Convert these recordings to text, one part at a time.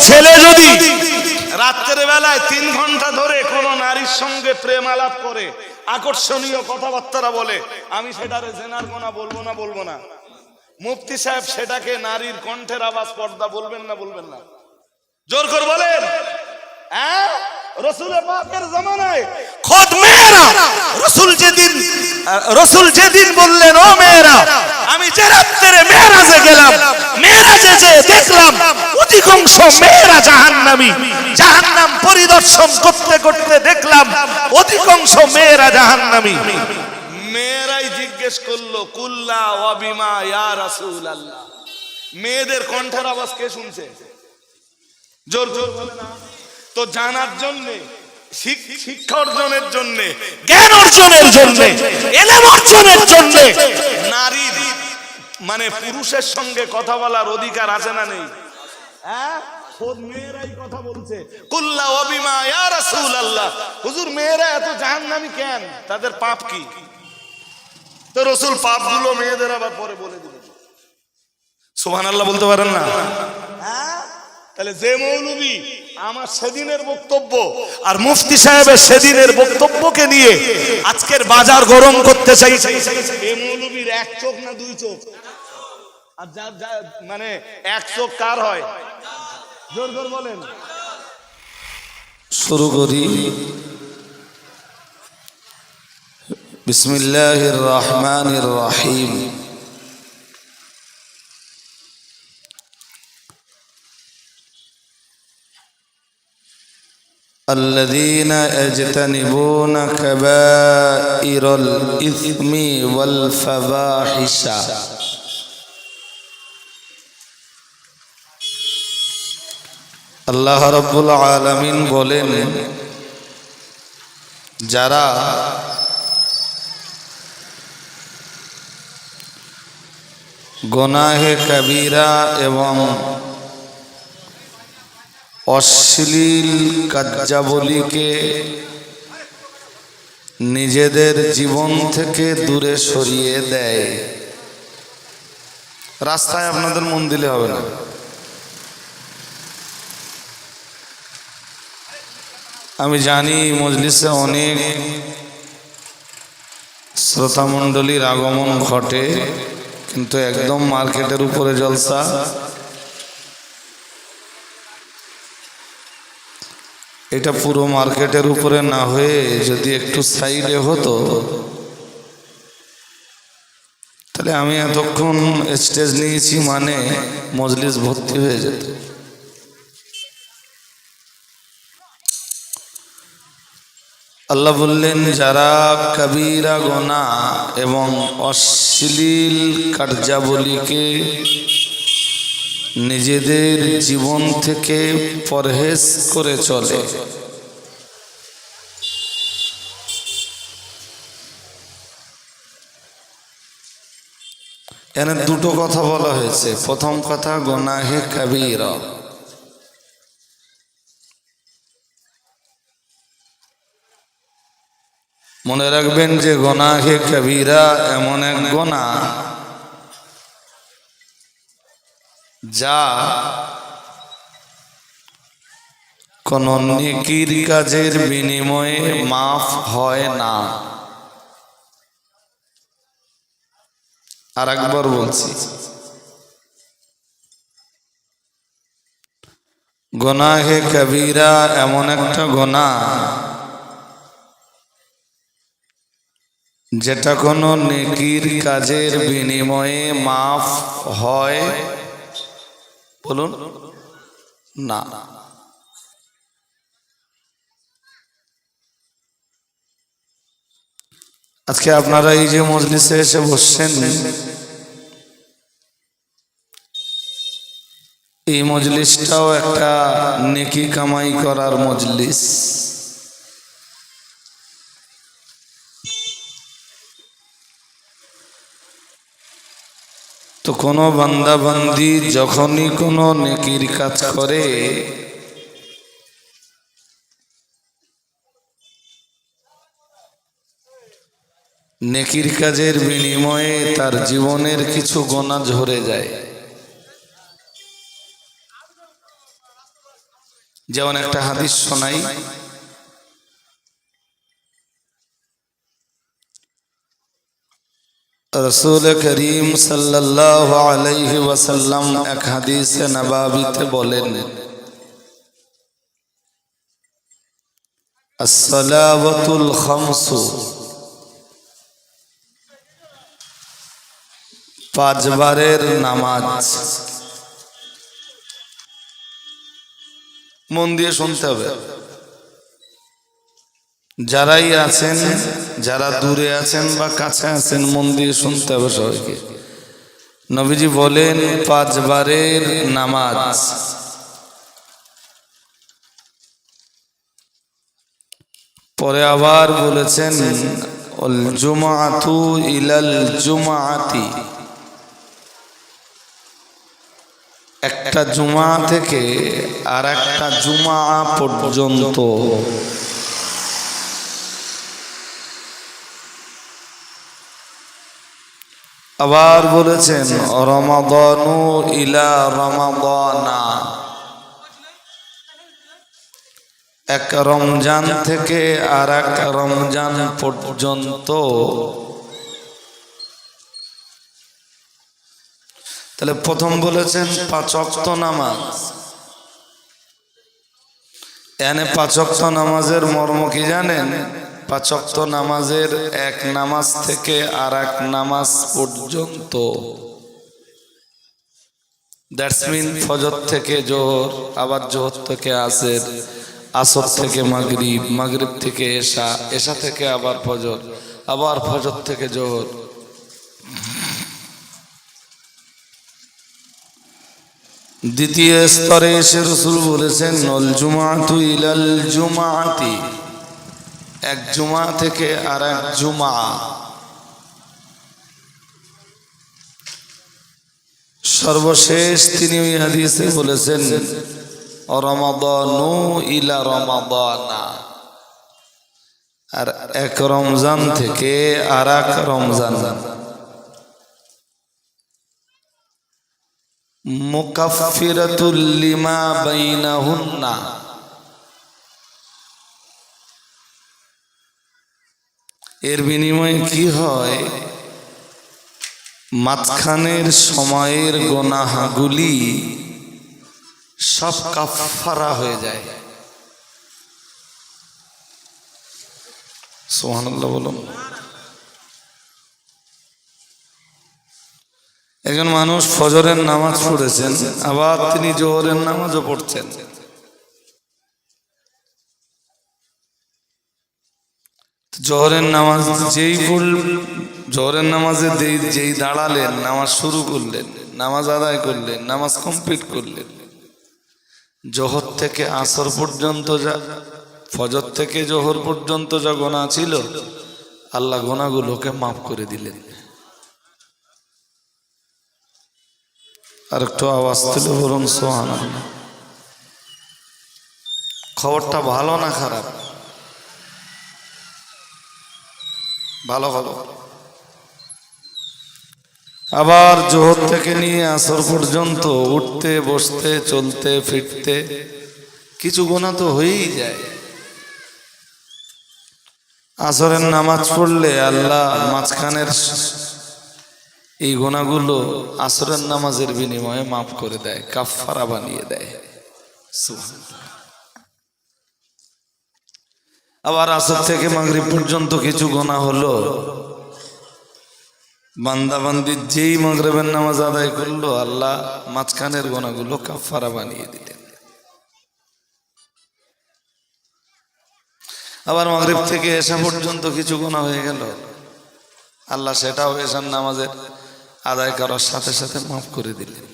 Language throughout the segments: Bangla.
ছেলে যদি রাত্রের বেলায় 3 ঘন্টা ধরে কোনো নারীর সঙ্গে প্রেম আলাপ করে, আকর্ষণীয় কথাবার্তা বলে, আমি সেটারে জেনার গোনা বলবো না? মুফতি সাহেব সেটাকে নারীর কণ্ঠের আওয়াজ পর্দা বলবেন না বলবেন না? জোর করে বলেন। হ্যাঁ, রসুলের পাকের জামানায় খোদ মেয়েরা, রসুল যেদিন বললেন, ও মেয়েরা, আমি যে রাত্রে মেরাজে গেলাম, মেরাজে যে দেখলাম অধিকাংশ মেয়েরা জাহান্নামী, জাহান্নাম পরিদর্শন করতে করতে দেখলাম অধিকাংশ মেয়েরা জাহান্নামী। মেয়েরাই জিজ্ঞেস করলো, কুল্লা ওয়া বিমা ইয়া রাসূলুল্লাহ, মেয়েদের কণ্ঠের আওয়াজ কে শুনছে? জোর জোর বলে না। তো জানার জন্য, শিক্ষা অর্জনের জন্য, জ্ঞান অর্জনের জন্য, ইলম অর্জনের জন্য নারীর মানে পুরুষের সঙ্গে কথা বলার অধিকার আছে না নেই? হ্যাঁ, খোদ মেয়েরাই কথা বলছে, কুল্লা ওয়া বিমা ইয়া রাসূলুল্লাহ, হুজুর মেয়েরা এত জাহান্নামী কেন, তাদের পাপ কি? তো রসুল পাপগুলো মেয়েদের আবার পরে বলে দিলেন। সুবহানাল্লাহ বলতে পারেন না? হ্যাঁ, তাহলে যে মৌলবী আমার সেদিনের বক্তব্য আর মুফতি সাহেবের সেদিনের বক্তব্যকে নিয়ে আজকের বাজার গরম করতে চাইছে, এই মৌলবীর 1 চোখ না 2 চোখ? আর মানে 1 চোখ কার হয়? জোর করে বলেন। শুরু করি। বিসমিল্লাহির রহমানির রহিম। الذين يجتنبون كبائر الإثم والفواحش আল্লাহ রাব্বুল আলামিন বলেন, যারা গুনাহে কবিরা এবং অশ্লীল কার্যাবলীকে নিজেদের জীবন থেকে দূরে সরিয়ে দেয়। রাস্তায় আপনাদের মন দিলে হবে না। আমি জানি মজলিসে অনেক শ্রোতামণ্ডলীর আগমন ঘটে, কিন্তু একদম মার্কেটের উপরে জলসা। এটা পুরো মার্কেটের উপরে না হয়ে যদি একটু সাইডে হতো, তাহলে আমি এতক্ষণ স্টেজ নিয়েছি মানে মজলিস ভর্তি হয়ে যেত। আল্লাহ বললেন, যারা কবিরা গুনাহ এবং অশ্লীল কার্যাবলীকে নিজেদের জীবন থেকে পরহেজ করে চলে, এখানে 2টো কথা বলা হয়েছে। প্রথম কথা গুনাহে কবিরা, মনে রাখবেন যে গুনাহে কবিরা এমন এক গুনাহ যা কোন নেকির কাজের বিনিময়ে মাফ হয় না। আর একবার বলছি, গুনাহে কবিরা এমন একটা গুনাহ যেটা কোনো নেকির কাজের বিনিময়ে মাফ হয় বলুন না। আজকে আপনারা এই যে মজলিসে এসে বসছেন, এই মজলিসটাও একটা নেকি কামাই করার মজলিস। তো কোনো বান্দা বান্দি যখনই কোনো নেকির কাজ করে, নেকির কাজের বিনিময়ে তার জীবনের কিছু গুনাহ ঝরে যায়। যেমন একটা হাদিস শোনাই, রসুল করিম সাল্লাল্লাহু আলাইহি ওয়াসাল্লাম এক হাদিসে নবাবিতে বলেন, আসসালাওয়াতুল খামসু, পাঁচবারের নামাজ। মন দিয়ে শুনতে হবে, যারাই আছেন, যারা দূরে আছেন বা কাছে আছেন, মন দিয়ে শুনতে হবে সবাইকে। নবীজি বলেন পাঁচবারের নামাজ। পরে আবার বলেছেন ওয়াল জুমআতু ইলাল জুমআতি, একটা জুমা থেকে আর একটা জুমা পর্যন্ত। আবার বলেছেন রমাদানু ইলা রমাদানা, এক রমজান থেকে আর এক রমজান পর্যন্ত। তাহলে প্রথম বলেছেন পাঁচ ওয়াক্ত নামাজ। এনে পাঁচ ওয়াক্ত নামাজের মর্ম কি জানেন? পাঁচ ওয়াক্ত নামাজের এক নামাজ থেকে আর এক নামাজ পর্যন্ত। দ্যাটস মিন ফজর থেকে জোহর, আবার জোহর থেকে আসর, আসর থেকে মাগরিব, মাগরিব থেকে এশা, এশা থেকে আবার ফজর, আবার ফজর থেকে জোহর। দ্বিতীয় স্তরে এসে রাসূল বলেছেন ওয়াল জুমআতু ইলাল জুমআতি, এক জুমা থেকে আর এক জুমা। সর্বশেষ তিনি ওই হাদিসে বলেছেন রমাদানু ইলা রমাদানা, আর এক রমজান থেকে আর এক রমজান। মুকাফফিরাতুল লিমা বাইনাহুন্না, এর বিনিময়ে কি হয়? মাঝখানের সময়ের গুনাহগুলি সব কাফফারা হয়ে যায়। সুবহানাল্লাহ বলুন। একজন মানুষ ফজরের নামাজ পড়েছেন, আবার তিনি জোহরের নামাজও পড়ছেন। জোহরের নামাজ জোহরের নামাজে যেই দাঁড়ালেন, নামাজ শুরু করলেন, নামাজ আদায় করলেন, নামাজ কমপ্লিট করলেন, জোহর থেকে আসর পর্যন্ত যা, ফজর থেকে জোহর পর্যন্ত যা গোনা ছিল, আল্লাহ গোনাগুলোকে মাফ করে দিলেন। আর একটু আওয়াজ তুলে বলুন সুবহানাল্লাহ। খবরটা ভালো না খারাপ? ভালো ভালো। আবার জোহর থেকে নিয়ে আসর পর্যন্ত উঠতে বসতে চলতে ফিরতে কিছু গোনা তো হয়েই যায়। আসরের নামাজ পড়লে আল্লাহ মাঝখানের এই গোনাগুলো আসরের নামাজের বিনিময়ে মাফ করে দেয়, কাফফারা বানিয়ে দেয়। আবার আসর থেকে মাগরিব পর্যন্ত কিছু গোনা হলো, বান্দাবান্দি যেই মাগরিবের নামাজ আদায় করলো, আল্লাহ মাঝখানের গোনাগুলো কাফফারা বানিয়ে দিলেন। আবার মাগরিব থেকে এশা পর্যন্ত কিছু গোনা হয়ে গেল, আল্লাহ সেটাও এশার নামাজের আদায় করার সাথে সাথে মাফ করে দিলেন।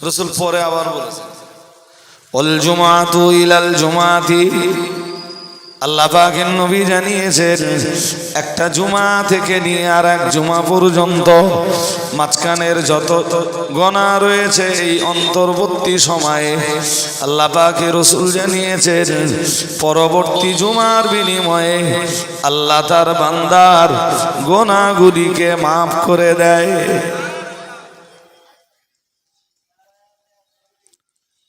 রাসূল পরে আবার বলেছেন ওয়াল জুমআতু ইলাল জুমআতি, আল্লাহ পাকের নবী জানিয়েছেন একটা জুমা থেকে নিয়ে আর এক জুমা পর্যন্ত মাঝখানের যত গোনা রয়েছে এই অন্তর্বর্তী সময়ে আল্লাহ পাকের রাসূল জানিয়েছেন পরবর্তী জুমার বিনিময়ে আল্লাহ তার বান্দার গোনাগুলিকে মাফ করে দেয়।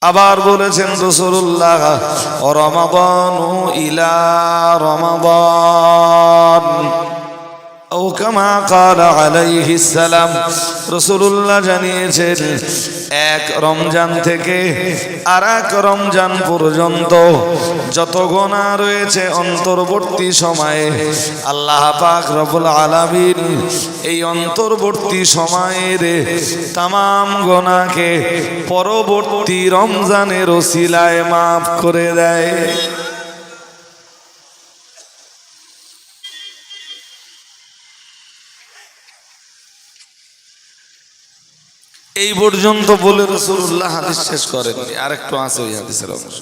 আবার বলেছেন রাসূলুল্লাহ রমাদানু ইলা রমাদান ও কামা ক্বালা আলাইহিস সালাম। রাসূলুল্লাহ জানিয়েছেন এক রমজান থেকে আরেক রমজান পর্যন্ত যত গুনাহ রয়েছে অন্তর্বর্তী সময়ে আল্লাহ পাক রব্বুল আলামিন এই অন্তর্বর্তী সময়ের तमाम গুনাহকে পরবর্তী রমজানের ওসিলায় maaf করে দেয়। এই পর্যন্ত বলে রাসূলুল্লাহ হাদিস শেষ করেননি, আরেকটু আছে ওই হাদিসের অংশ।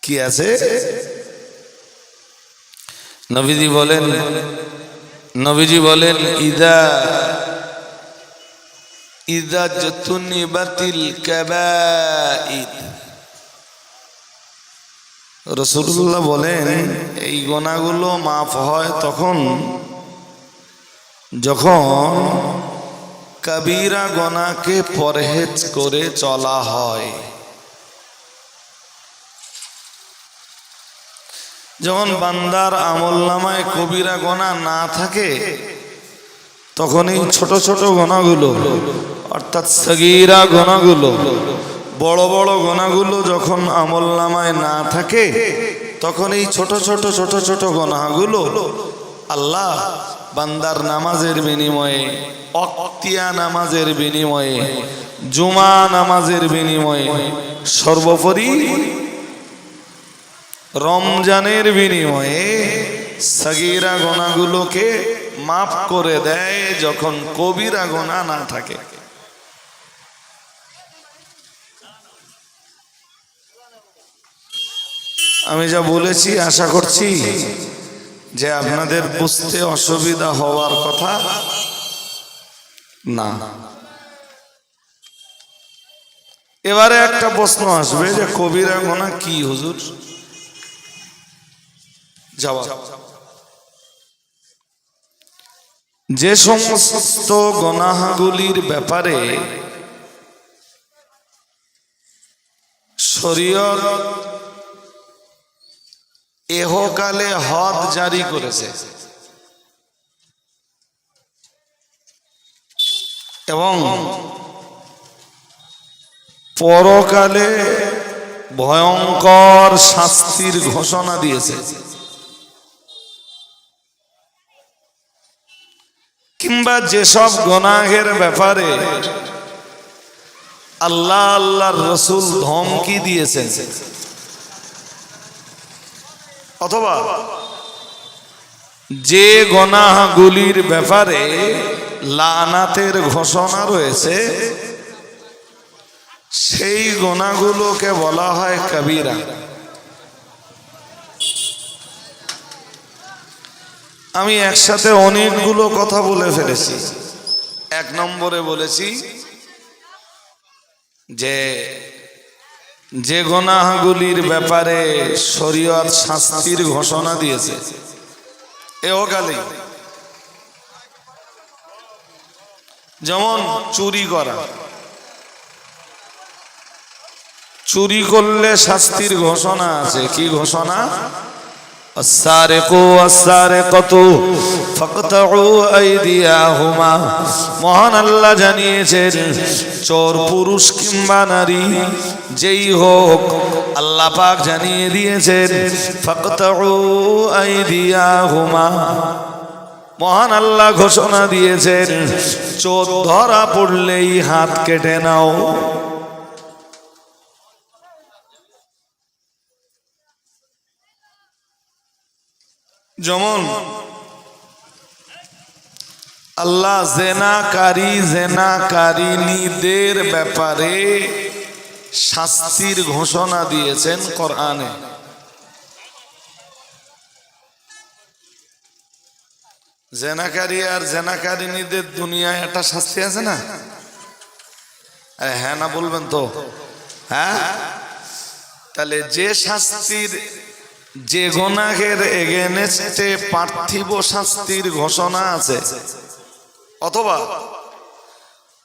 কি আছে? নবীজি বলেন ইদা জতুনিবাতিল কাবাইর। রাসূলুল্লাহ বলেন এই গুনাহগুলো maaf হয় তখন যখন কবিরা গুনাহকে পরহেজ করে চলা হয়। যখন বান্দার আমলনামায় কবিরা গুনাহ না থাকে তখন এই ছোট ছোট গুনাহগুলো অর্থাৎ সগীরা গুনাহগুলো, বড় বড় গুনাহগুলো যখন আমলনামায় না থাকে তখন এই ছোট ছোট গুনাহগুলো আল্লাহ বান্দার নামাজের বিনিময়ে, অক্তিয়া নামাজের বিনিময়ে, জুমা নামাজের বিনিময়ে, সর্বোপরি রমজানের বিনিময়ে সগীরা গুনাহগুলোকে maaf করে দেয় যখন কবিরা গুনাহ না থাকে। আমি যা বলেছি আশা করছি যে আপনাদের বুঝতে অসুবিধা হওয়ার কথা না। এবারে একটা প্রশ্ন আসবে যে কবিরা গুনাহ কি হুজুর? জবাব, যে সমস্ত গুনাহগুলির ব্যাপারে শরীয়ত এহকালে হদ জারি করেছে এবং পরকালে ভয়ঙ্কর শাস্তির ঘোষণা দিয়েছে, কিংবা যেসব গুনাহের ব্যাপারে আল্লাহর রাসূল ধমকি দিয়েছেন, অথবা যে গুনাহগুলির ব্যাপারে লানাতের ঘোষণা রয়েছে সেই গুনাহগুলোকে বলা হয় কবিরা। আমি একসাথে অনেকগুলো কথা বলে ফেলেছি। এক নম্বরে বলেছি যে গুনাহগুলির ব্যাপারে শরীয়ত শাস্তির ঘোষণা দিয়েছে এহকালে, যেমন চুরি করা। চুরি করলে শাস্তির ঘোষণা আছে। কি ঘোষণা? মহান আল্লাহ জানিয়েছেন চোর পুরুষ কিংবা নারী যেই হোক আল্লাহ পাক জানিয়ে দিয়েছেন ফাকতাউ আইদিয়াহুমা। মহান আল্লাহ ঘোষণা দিয়েছেন চোর ধরা পড়লেই হাত কেটে নাও। যেমন আল্লাহ জেনাকারিনীদের ব্যাপারে শাস্তির ঘোষণা দিয়েছেন কোরআনে। জেনাকারী আর জেনাকারিনীদের দুনিয়ায় একটা শাস্তি আছে না? হ্যাঁ না বলবেন তো? হ্যাঁ, তাহলে যে শাস্তির, যে গুনাহের এগেনস্টে পার্থিব শাস্তির ঘোষণা আছে, অথবা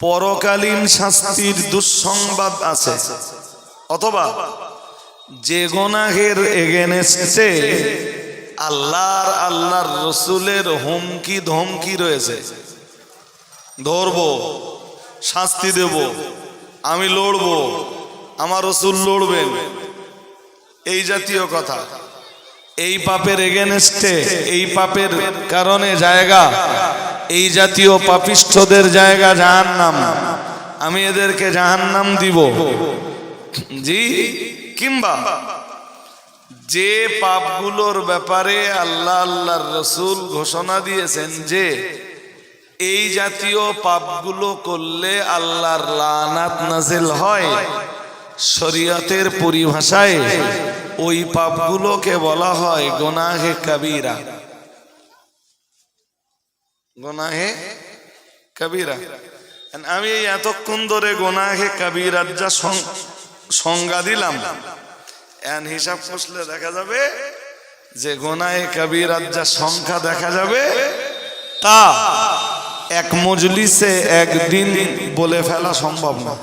পরকালীন শাস্তির দুঃসংবাদ আছে, অথবা যে গুনাহের এগেনস্টে আল্লাহর রসুলের হুমকি ধমকি রয়েছে, ধরবো, শাস্তি দেব, আমি লড়বো, আমার রসুল লড়বেন, এই জাতীয় কথা, এই পাপের এগেনস্টে, এই পাপের কারণে জায়গা, এই জাতীয় পাপিষ্ঠদের জায়গা জাহান্নাম, আমি এদেরকে জাহান্নাম দিব, জি, কিংবা যে পাপগুলোর ব্যাপারে আল্লাহর রসুল ঘোষণা দিয়েছেন যে এই জাতীয় পাপগুলো করলে আল্লাহর লানাত নাজিল হয়, শরীয়তের পরিভাষায় ওই পাপগুলোকে বলা হয় গুনাহে কাবীরা। গুনাহে কাবীরা। আমি এই এতক্ষণ ধরে গুনাহে কাবীরার যা সংজ্ঞা দিলাম, এন হিসাব করলে দেখা যাবে যে গুনাহে কাবীরার যা সংখ্যা দেখা যাবে তা এক মজলিসে একদিন বলে ফেলা সম্ভব না।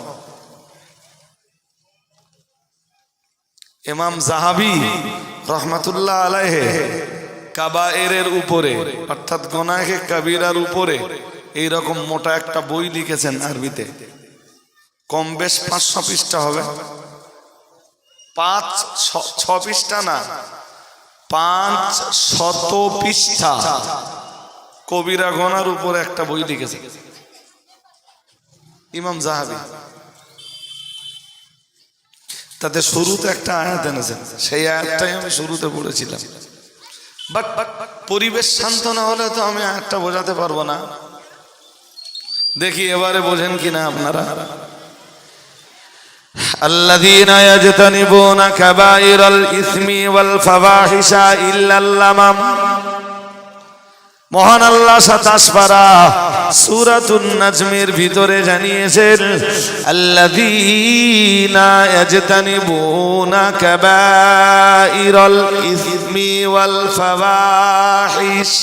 ইমাম যাহাবী রহমাতুল্লাহ আলাইহি কাবায়েরের উপরে, অর্থাৎ গুনাহে কাবীরার উপরে এইরকম মোটা একটা বই লিখেছেন আরবিতে, কম বেশ 500 পৃষ্ঠা হবে, 5-6 পৃষ্ঠা না, 500 পৃষ্ঠা কবিরা গুনার উপরে একটা বই লিখেছে ইমাম যাহাবী। তাতে শুরুতে একটা আয়াত এনেছেন, সেই আয়াতটাই আমি শুরুতে পড়েছিলাম, বাট পরিবেশ শান্ত না হলে তো আমি আয়াতটা বোঝাতে পারবো না। দেখি এবারে বোঝেন কিনা আপনারা। الذين يجتنبون كبائر الإثم والفواحش إلا اللمم। মহান আল্লাহ 27 পারা সূরাতুন নাজমের ভিতরে জানিয়েছেন, আল্লাযীনা ইয়াজতানিবুনা কাবাইরাল ইসমি ওয়াল ফাওয়াহিশ।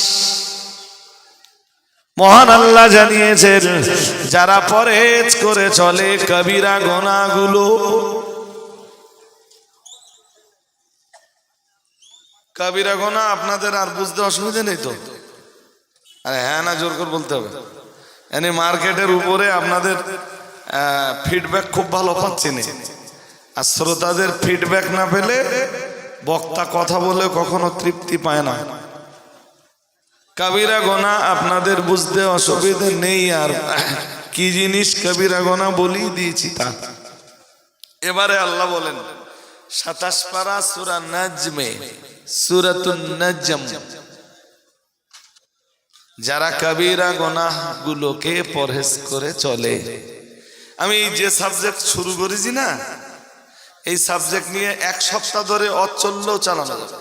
মহান আল্লাহ জানিয়েছেন, যারা পরহেজ করে চলে কবিরা গুনাহগুলো। কবিরা গুনাহ আপনাদের আর বুঝতে অসুবিধা নেই তো? আরে হ্যাঁ না জোর করে বলতে হবে। এনে মার্কেটের উপরে আপনাদের ফিডব্যাক খুব ভালো পাচ্ছি না, আর শ্রোতাদের ফিডব্যাক না পেলে বক্তা কথা বলে কখনো তৃপ্তি পায় না। কবিরা গুনাহ আপনাদের বুঝতে অসুবিধা নেই, আর কি জিনিস কবিরা গুনাহ বলি দিয়েছি তা। এবারে আল্লাহ বলেন 27 পারা সূরা নাজমে, সূরাতুন নাজম, যারা কবিরা গুনাহগুলোকে পরহেজ করে চলে। আমি যে সাবজেক্ট শুরু করেছি না, এই সাবজেক্ট নিয়ে 1 সপ্তাহ ধরে অচল্য চালানো যাবে,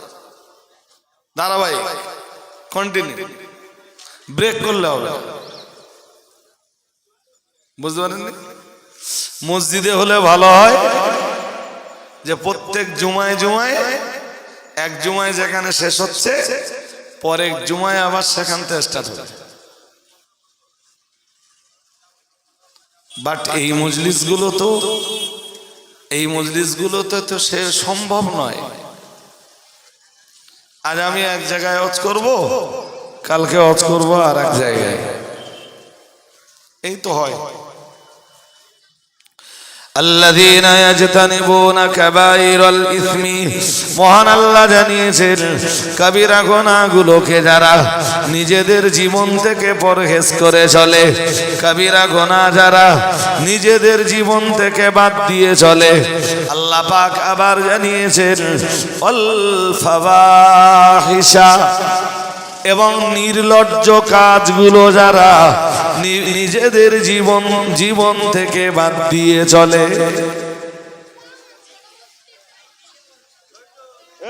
ধারাবাহিক, কন্টিনিউ, ব্রেক করলে হবে। বুঝতে পারেননি? মসজিদে হলে ভালো হয় যে প্রত্যেক জুমায় জুমায়, এক জুমায় যেখানে শেষ হচ্ছে পরের জুমায় আবার সেখান থেকে স্টার্ট হবে। বাট এই মজলিসগুলোতে তো সে সম্ভব নয়। আজ আমি এক জায়গায় ওয়াজ করব, কালকে ওয়াজ করব আর এক জায়গায়, এই তো হয়। আল্লাযীনা ইয়াজতানিবুনা কাবাইরাল ইসমি, মহান আল্লাহ জানিয়েছেন কবিরা গুনাহগুলোকে যারা নিজেদের জীবন থেকে পরহেজ করে চলে, কবিরা গুনাহ যারা নিজেদের জীবন থেকে বাদ দিয়ে চলে, আল্লাহ পাক আবার জানিয়েছেন ওয়াল ফাওয়াহিশা, এবং নির্লজ্জ কাজগুলো যারা নিজেদের জীবন থেকে বাদ দিয়ে চলে।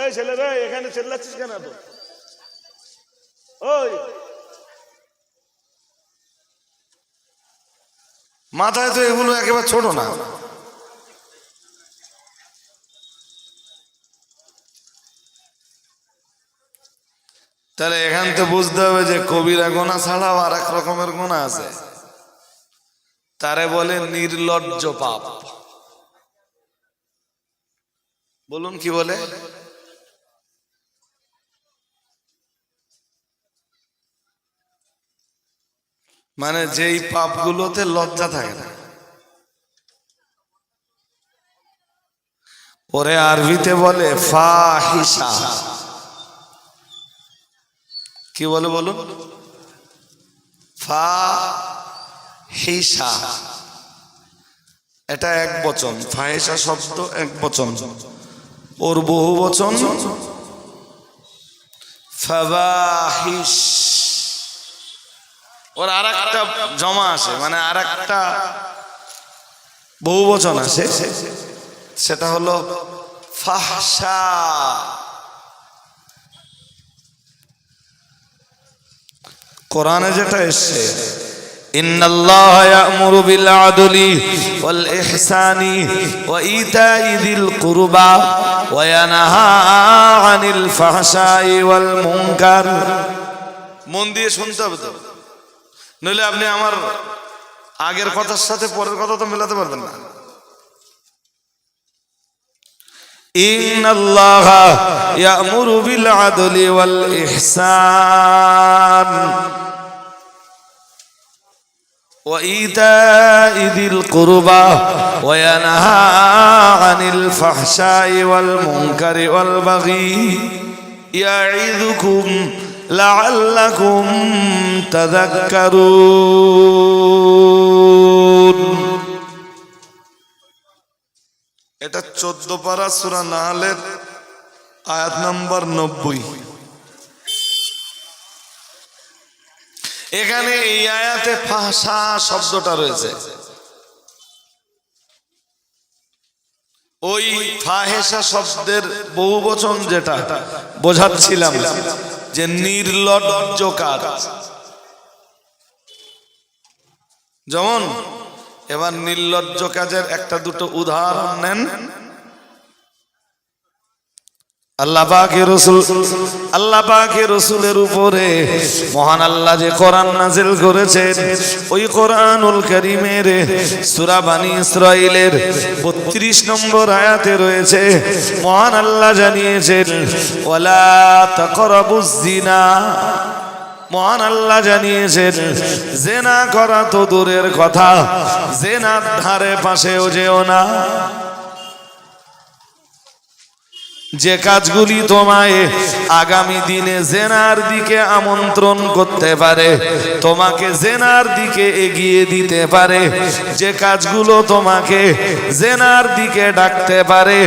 এই ছেলেরা এখানে চিল্লাচ্ছিস কেন? ওই মাথায় তো এগুলো একেবারে ছোট না। তাহলে এখান থেকে বুঝতে হবে যে কবিরা গুনাহ ছাড়াও আর এক রকমের গুনাহ আছে। তারে বলে নির্লজ্জ পাপ। বলুন কি বলে? মানে যেই পাপগুলোতে লজ্জা থাকে না, ওরে আরবিতে বলে ফাহিশা। কি বলে বলুন? ফাহিশা। এটা এক বচন, ফাহিশা শব্দ এক বচন, ওর বহু বচন ফাওয়াহিশ। ওর আর একটা জমা আসে, মানে আর একটা বহু বচন আসে, সেটা হলো ফাহশা। কোরআনে যেটা এসছে, ইন্নাল্লাহা ইয়া'মুরু বিল আদলি ওয়াল ইহসানি ওয়া ইতাই যিল কুরবা ওয়া ইয়ানহা আনিল ফাহশাই ওয়াল মুনকার। মন দিয়ে শুনতে হবে তো, নইলে আপনি আমার আগের কথার সাথে পরের কথা তো মেলাতে পারবেন না। ইন্নাল্লাহা ইয়া'মুরু বিল আদলি ওয়াল ইহসান ওয়া ইতাই যিল কুরবা ওয়া ইয়ানহা আনিল ফাহশাই ওয়াল মুনকারি ওয়াল বাগি ইয়া'iযুকুম লাআল্লাকুম তাযাক্কারুন। এটা 14 পারা সূরা নাহলের আয়াত নম্বর 90। এখানে এই আয়াতে ফাহশা শব্দটা রয়েছে। ওই ফাহেশা শব্দের বহু বচন যেটা বোঝাচ্ছিলাম, যে নির্লজ্জ কাজ। যেমন এবার নির্লজ্জ কাজের একটা দুটো উদাহরণ নেন। আল্লাহ পাকের রাসূলের উপরে মহান আল্লাহ যে কোরআন নাযিল করেছেন, ওই কোরআনুল কারীমের সূরা বনী ইসরাঈলের 32 নম্বর আয়াতে রয়েছে, মহান আল্লাহ জানিয়েছেন ওয়ালা তাকরাবুজ জিনা। মহান আল্লাহ জানিয়েছেন জিনা করা তো দূরের কথা, জিনার ধারে পাশেও যেও না। যে কাজগুলি তোমায় আগামী দিনে জেনার দিকে আমন্ত্রণ করতে পারে, তোমাকে জেনার দিকে এগিয়ে দিতে পারে, যে কাজগুলো তোমাকে জেনার দিকে ডাকতে পারে,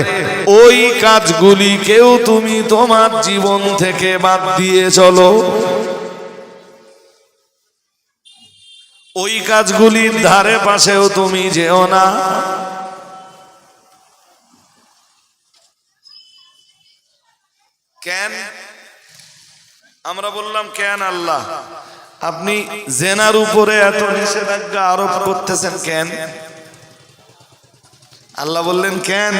ওই কাজগুলিকেও তুমি তোমার জীবন থেকে বাদ দিয়ে চলো। ওই কাজগুলির ধারে পাশেও তুমি যেও না। কেন? আমরা বললাম কেন আল্লাহ আপনি জেনার উপরে এত নিষেধাজ্ঞা আরোপ করতেছেন কেন? আল্লাহ বললেন কেন?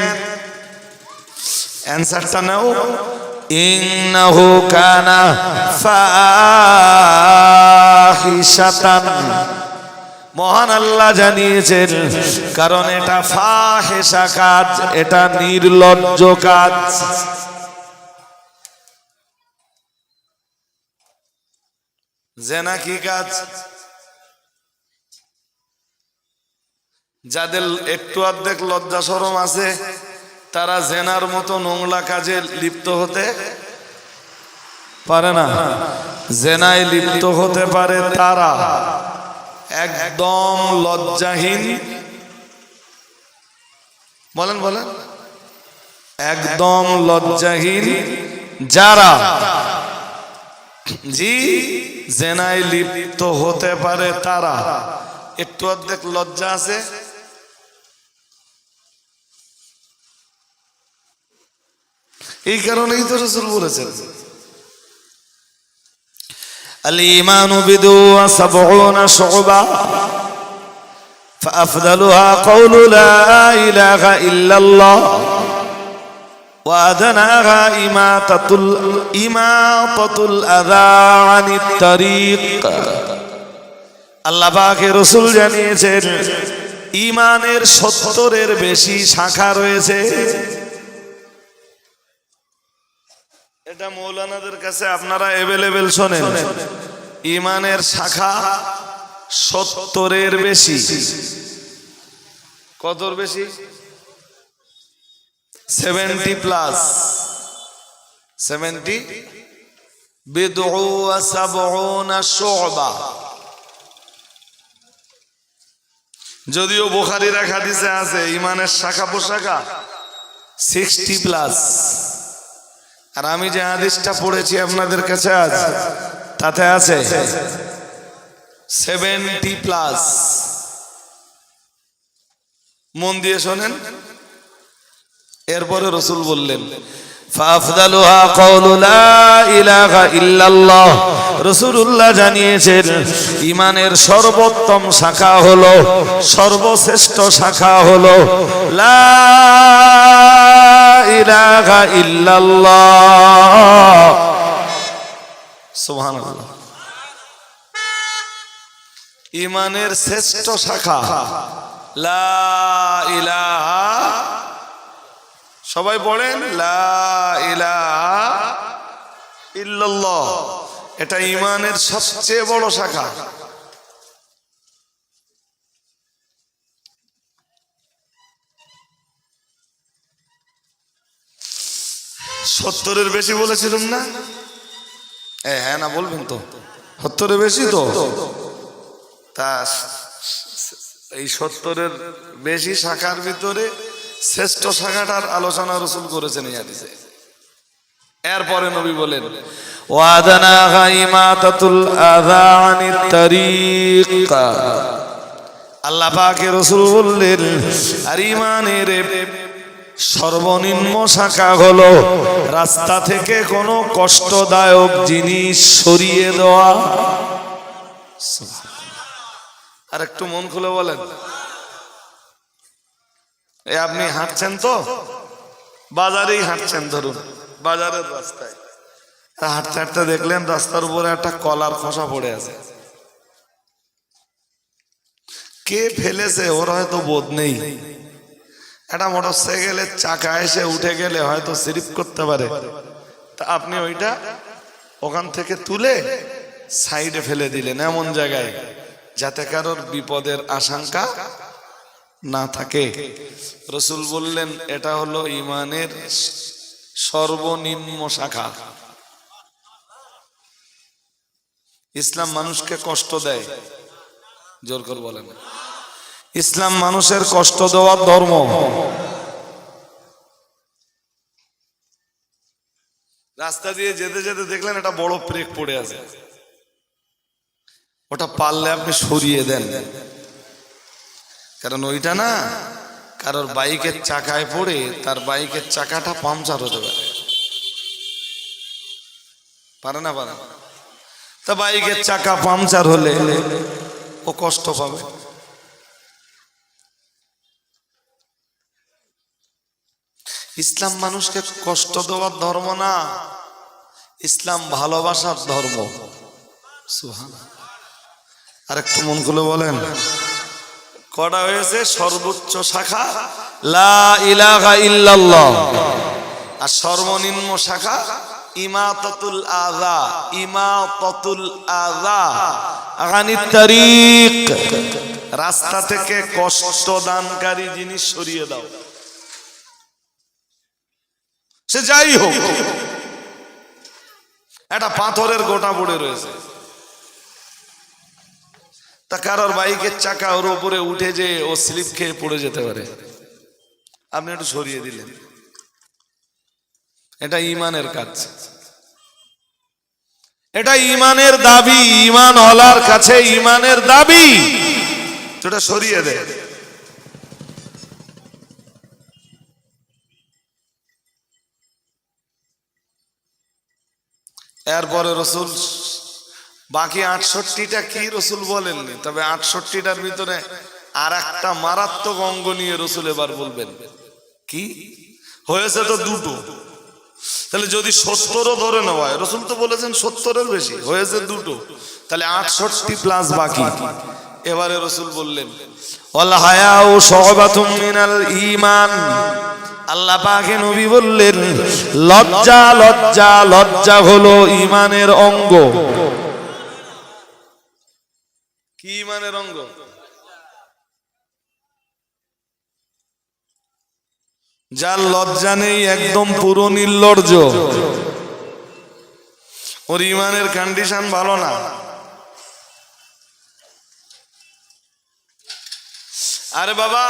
অ্যানসারটা নাও। ইন্নাহু কানা ফাহিশাতান। মহান আল্লাহ জানিয়েছেন কারণ এটা ফাহেশা কাজ, এটা নির্লজ্জ কাজ। জেনা কি কাজ? যাদের একটু অর্ধেক লজ্জা শরম আছে তারা জেনার মতো নোংরা কাজে লিপ্ত হতে পারে না। জেনায় লিপ্ত হতে পারে তারা একদম লজ্জাহীন, বলেন বলেন, একদম লজ্জাহীন যারা জি জেনায় লিপ্ত হতে পারে তারা একটু অর্ধেক লজ্জা আছে। এই কারণেই তো রাসূল বলেছেন আল ঈমানু বিদুয়া সাবউনা শুবা ফাআফদালুহা কাউলু লা ইলাহা ইল্লাল্লাহ ওয়া আদনাহা ইমাতাতুল আযা আনিত তারিক। আল্লাহ পাকের রাসূল জানিয়েছেন ঈমানের 70-এর বেশি শাখা রয়েছে। এটা মৌলানাদের কাছে আপনারা अवेलेबल শোনেন, ঈমানের শাখা 70-এর বেশি। কতর বেশি? 70 প্লাস। 70 বিদউ ওয়া 70 শুবা। যদিও বুখারীর এক হাদিসে আছে ঈমানের শাখা পোশাখা 60 প্লাস, আর আমি যে হাদিসটা পড়েছি আপনাদের কাছে আজ তাতে আছে 70 প্লাস। মন দিয়ে শোনেন। এরপরে রাসূল বললেন ফাফদালুহা কাউলু লা ইলাহা ইল্লাল্লাহ। রাসূলুল্লাহ জানিয়েছেন ঈমানের সর্বোত্তম শাখা হলো, সর্বশ্রেষ্ঠ শাখা হলো লা ইলাহা ইল্লাল্লাহ। সুবহানাল্লাহ। ঈমানের শ্রেষ্ঠ শাখা লা ইলাহা, সবাই পড়েন লা ইলাহা ইল্লাল্লাহ। এটা ঈমানের সবচেয়ে বড় শাখা। সত্তরের বেশি বলেছিলাম না? হ্যাঁ না বলবেন তো? 70-এর বেশি তো। তা এই 70-এর বেশি শাখার ভিতরে শ্রেষ্ঠ শাখাটার আলোচনা রাসূল করেছেন এই হাদিসে। এরপরে নবী বলেন ওয়াদানা গাইমাতাতুল আযা আনিত তারিক। আল্লাহ পাকের রাসূল বললেন আর ঈমানের সর্বনিম্ন শাখা হলো রাস্তা থেকে কোনো কষ্টদায়ক জিনিস সরিয়ে দেওয়া। আর একটু মন খুলে বলেন, আপনি হাঁটছেন তো, বাজারেই হাঁটছেন, ধরুন বাজারের রাস্তায় হাঁটতে হাঁটতে দেখলেন রাস্তার উপরে একটা কলার খোসা পড়ে আছে। কে ফেলেছে ওর হয়তো বোধ নেই। একটা মোটরসাইকেলের চাকা এসে উঠে গেলে হয়তো স্লিপ করতে পারে, তা আপনি ওইটা ওখান থেকে তুলে সাইডে ফেলে দিলেন এমন জায়গায় যাতে কারোর বিপদের আশঙ্কা না থাকে। রাসূল বললেন এটা হলো ঈমানের সর্বনিম্ন শাখা। ইসলাম মানুষকে কষ্ট দেয়, জোর করে বলেন, ইসলাম মানুষের কষ্ট দেওয়ার ধর্ম। রাস্তা দিয়ে যেতে যেতে দেখলেন একটা বড় ব্রেক পড়ে আছে, ওটা পারলে আপনি সরিয়ে দেন, কারণ ওইটা না কারোর বাইকের চাকায় পড়ে তার বাইকের চাকাটা পাংচার হতে পারে। পারে না? পারে। তা বাইকের চাকা পাংচার হলে ও কষ্ট পাবে। ইসলাম মানুষকে কষ্ট দেওয়ার ধর্ম না, ইসলাম ভালোবাসার ধর্ম। সুবহানাল্লাহ। আর একটু মন খুলে বলেন কটা হয়েছে? সর্বোচ্চ শাখা লা ইলাহা ইল্লাল্লাহ, আর সর্বনিম্ন শাখা ইমাতাতুল আযা। ইমাতাতুল আযা আনিত তারিক, রাস্তা থেকে কষ্ট দানকারী জিনিস সরিয়ে দাও, সে যাই হোক। একটা পাথরের গোটা পড়ে রয়েছে, তা কারোর বাইকের চাকা ওর উপরে উঠে যে ও স্লিপ খেয়ে পড়ে যেতে পারে, আপনি একটু সরিয়ে দিলেন। এটা ঈমানের কাজ, এটা ঈমানের দাবি। ঈমান ওয়ালার কাছে ঈমানের দাবি, এটা সরিয়ে দেয়। এরপরে রাসূল বাকি 68টা কি রাসূল বলেননি, তবে 68টার ভিতরে আর একটা মারাত্মক অঙ্গ নিয়ে রাসূল এবার বলবেন। কি হয়েছে? তো দুটো, তাহলে যদি 70ও ধরে নেওয়া হয়, রসুল তো বলেছেন 70-এর বেশি হয়েছে দুটো, তাহলে 68 প্লাস বাকি। এবারে রসুল বললেন ওয়াল হায়াউ শুবাতুম মিনাল ঈমান। আল্লাহ পাকে নবী বললেন লজ্জা লজ্জা লজ্জা হলো ঈমানের অঙ্গ। কি ঈমানের অঙ্গ? যার লজ্জা নেই, একদম পুরো নির্লজ্জ, ওর ঈমানের কন্ডিশন ভালো না। আরে বাবা,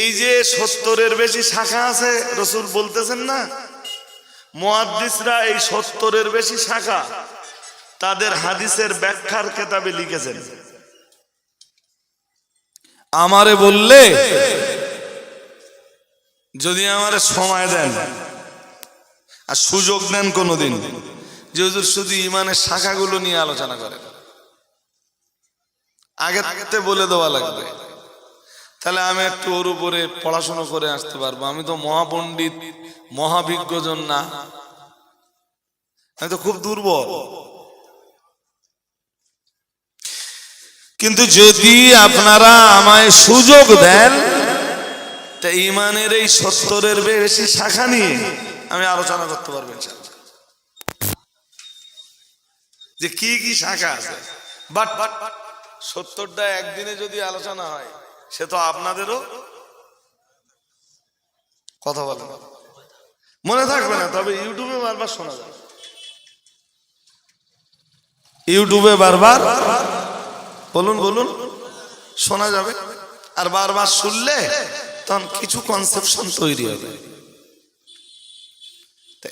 এই যে 70-এর বেশি শাখা আছে, রসুল বলতেছেন না, মুহাদ্দিসরা এই 70-এর বেশি শাখা তাদের হাদিসের ব্যাখ্যার কিতাবে লিখেছেন। আমারে বললে, যদি আমারে সময় দেন আর সুযোগ দেন কোনোদিন, যে হুজুর শুধু ঈমানের শাখাগুলো নিয়ে আলোচনা করে, আগে থাকতে বলে দেওয়া লাগবে, তাহলে আমি একটু ওর উপরে পড়াশোনা করে আসতে পারবো। আমি তো মহাপণ্ডিত মহাবিজ্ঞজন না, আমি তো খুব দুর্বল। কিন্তু যদি আপনারা আমায় সুযোগ দেন, তা ঈমানের এই 70-এর বেশি শাখা নিয়ে আমি আলোচনা করতে পারবো ইনশাআল্লাহ, যে কি কি শাখা আছে। বাট 70টা একদিনে যদি আলোচনা হয়, সে তো আপনাদেরও কথা বলে মনে থাকবে না। তবে ইউটিউবে বারবার শোনা যাবে, ইউটিউবে বারবার বলুন বলুন শোনা যাবে, আর বারবার শুনলে তখন কিছু কনসেপশন তৈরি হবে।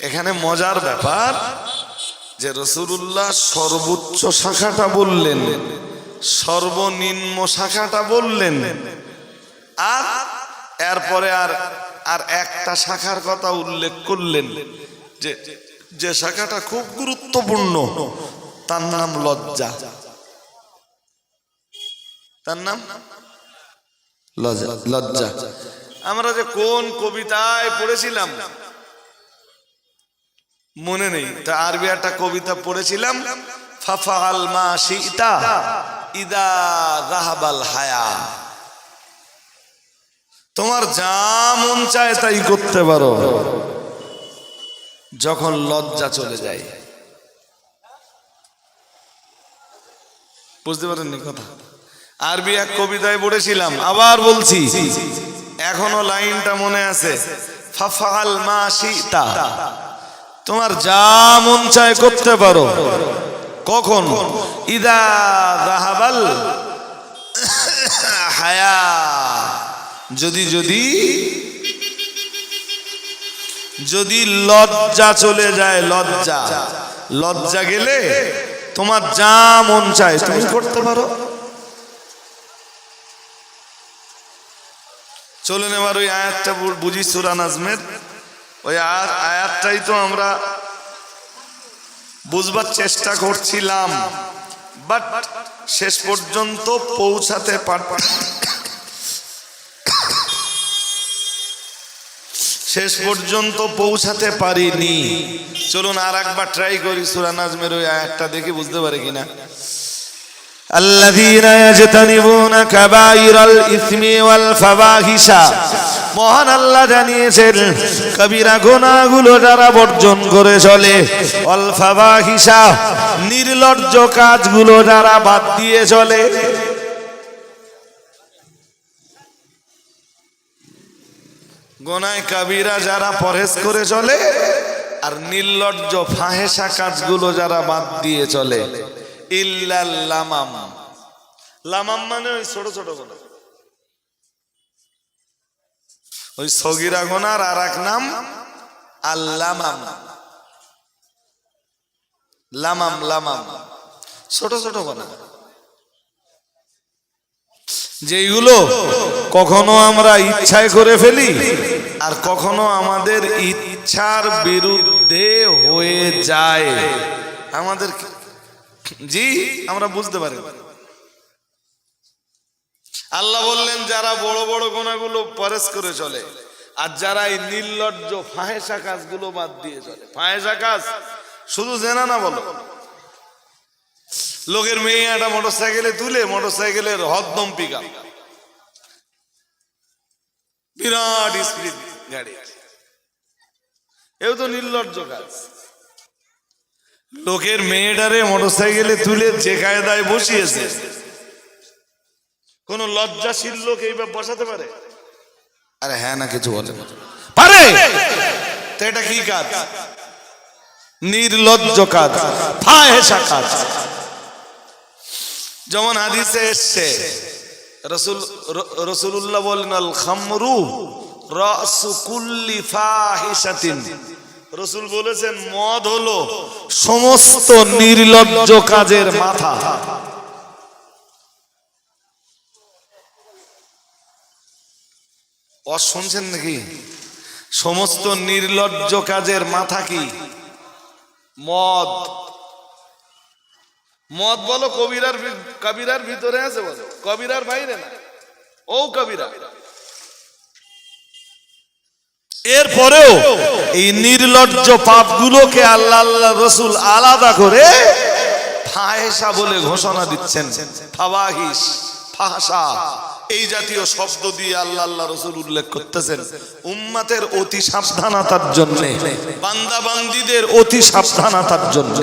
এখানে মজার ব্যাপার যে রাসূলুল্লাহ সর্বোচ্চ শাখাটা বললেন, সর্বনিম্ন শাখাটা বললেন, আর এরপরে আর একটা শাখার কথা উল্লেখ করলেন, যে শাখাটা খুব গুরুত্বপূর্ণ, তার নাম লজ্জা। তার নাম লজ্জা। আমরা যে কোন কবিতায় পড়েছিলাম মনে নেই, তা আরবি একটা কবিতা পড়েছিলাম, ফাফআল মা শিতা ইদা যাহাবাল হায়া। তোমার যা মন চায় তাই করতে পারো, যখন লজ্জা চলে যায়। বুঝতে পারেননি কথা? আরবি এক কবিতায় পড়েছিলাম, আবার বলছি, এখনো লাইনটা মনে আছে, ফাফআল মা শিতা, তোমার যা মন চায় করতে পারো, কখন? ইদা যাহাবাল হায়া, যদি যদি যদি লজ্জা চলে যায়। লজ্জা, লজ্জা গেলে তোমার যা মন চায় তুমি করতে পারো। চলুন এবার ওই আয়াতটা বুঝি, সূরা নাজমের ওই আয়াতটাই তো আমরা বুঝবার চেষ্টা করছিলাম, বাট শেষ পর্যন্ত পৌঁছাতে পারিনি। চলুন আর একবার ট্রাই করি, সূরা নাজমের ওই আয়াতটা দেখি বুঝতে পারে কিনা। আল্লাযীনা ইয়াজতানিবুনা কাবাইরাল ইসমি ওয়াল ফাওয়াহিশা, মহান আল্লাহ জানিয়েছেন কবিরা গুনাহগুলো যারা বর্জন করে চলে, ওয়াল ফাওয়াহিশা, নির্লজ্জ কাজগুলো যারা বাদ দিয়ে চলে। গুনাহ কাবিরা যারা পরহেজ করে চলে, আর নির্লজ্জ ফাহেসা কাজগুলো যারা বাদ দিয়ে চলে। ইল্লাল লামাম, লামাম মানে ওই ছোট ছোট গুনাহ, ওই সগীরা গুনার আর এক নাম আল-লামাম। লামাম, লামাম ছোট ছোট গুনাহ, যেগুলো কখনো আমরা ইচ্ছায় করে ফেলি, আর কখনো আমাদের ইচ্ছার বিরুদ্ধে হয়ে যায়। আমাদের জি আমরা বুঝতে পারি। আল্লাহ বললেন যারা বড় বড় গুনাহগুলো পরহেজ করে চলে, আর যারা এই নির্লজ্জ ফাহেসা কাজগুলো বাদ দিয়ে চলে, ফাহেসা কাজ শুধু জেনা না, বলো লোকের মেয়ে একটা মোটরসাইকেলে তুলে, মোটরসাইকেলের হদ্দম পিকআপ, বিরাট স্পিড গাড়ি, এও তো নির্লজ্জ কাজ। লোকের মেয়েটারে মোটরসাইকেলে তুলে যে কায়দায় বসিয়েছে, কোন লজ্জাশীল লোক এইভাবে বসাতে পারে? আরে হ্যাঁ না, কিছু বলে পারে? তো এটা কি কাজ? নির্লজ্জ কাজ, ফাহেসা কাজ। যেমন হাদিসে এসছে, রাসূলুল্লাহ বলেন, আল খামরু রাসু কুল্লি ফাহিশাতিন। রাসূল বলেছেন, মদ হলো সমস্ত নির্লজ্জ কাজের মাথা। শুনছেন নাকি? সমস্ত নির্লজ্জ কাজের মাথা কি? মদ। মদ বলো কবিরার ভিতরে আছে, বলো কবিরার বাইরে না, ও কবিরা। এরপরেও এই নির্লজ্জ পাপগুলোকে আল্লাহ রাসূল আলাদা করে ফাহেসা বলে ঘোষণা দিচ্ছেন। ফাওয়াহিশ, ফাহশা, এই জাতীয় শব্দ দিয়ে আল্লাহ রাসূল উল্লেখ করতেছেন উম্মতের অতি সাবধানতার জন্য, বান্দা বান্দীদের অতি সাবধানতার জন্য।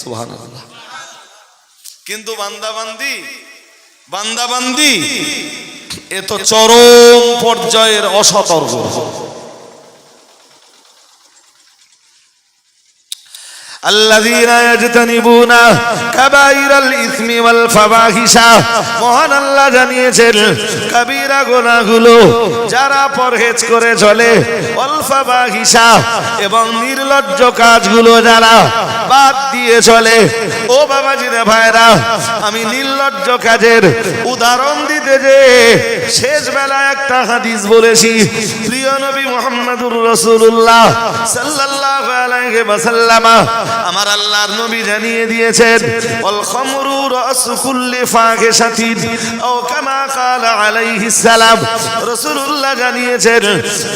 সুবহানাল্লাহ। কিন্তু বান্দাবান্দি এ তো চরম পর্যায়ের অসতর্ক। الذين يجتنبون كبائر الإثم والفواحش। মহান আল্লাহ জানিয়েছেন কবিরা গুনাহগুলো যারা পরহেজ করে চলে, ওয়াল ফাওয়াহিশা, এবং নির্লজ্জ কাজগুলো যারা বাদ দিয়ে চলে। ও বাবাজিরা ভাইরা, আমি নির্লজ্জ কাজের উদাহরণ দিতে যে শেষ বেলায় একটা হাদিস বলেছি। প্রিয় নবী মুহাম্মদুর রাসূলুল্লাহ সাল্লাল্লাহু আলাইহি ওয়াসাল্লাম, আমার আল্লাহর নবী জানিয়ে দিয়েছেন, ওয়াল খামরু রাসু কুল্লি ফাহিশাতিন, ও কামা ক্বালা আলাইহিস সালাম। রাসূলুল্লাহ জানিয়েছেন,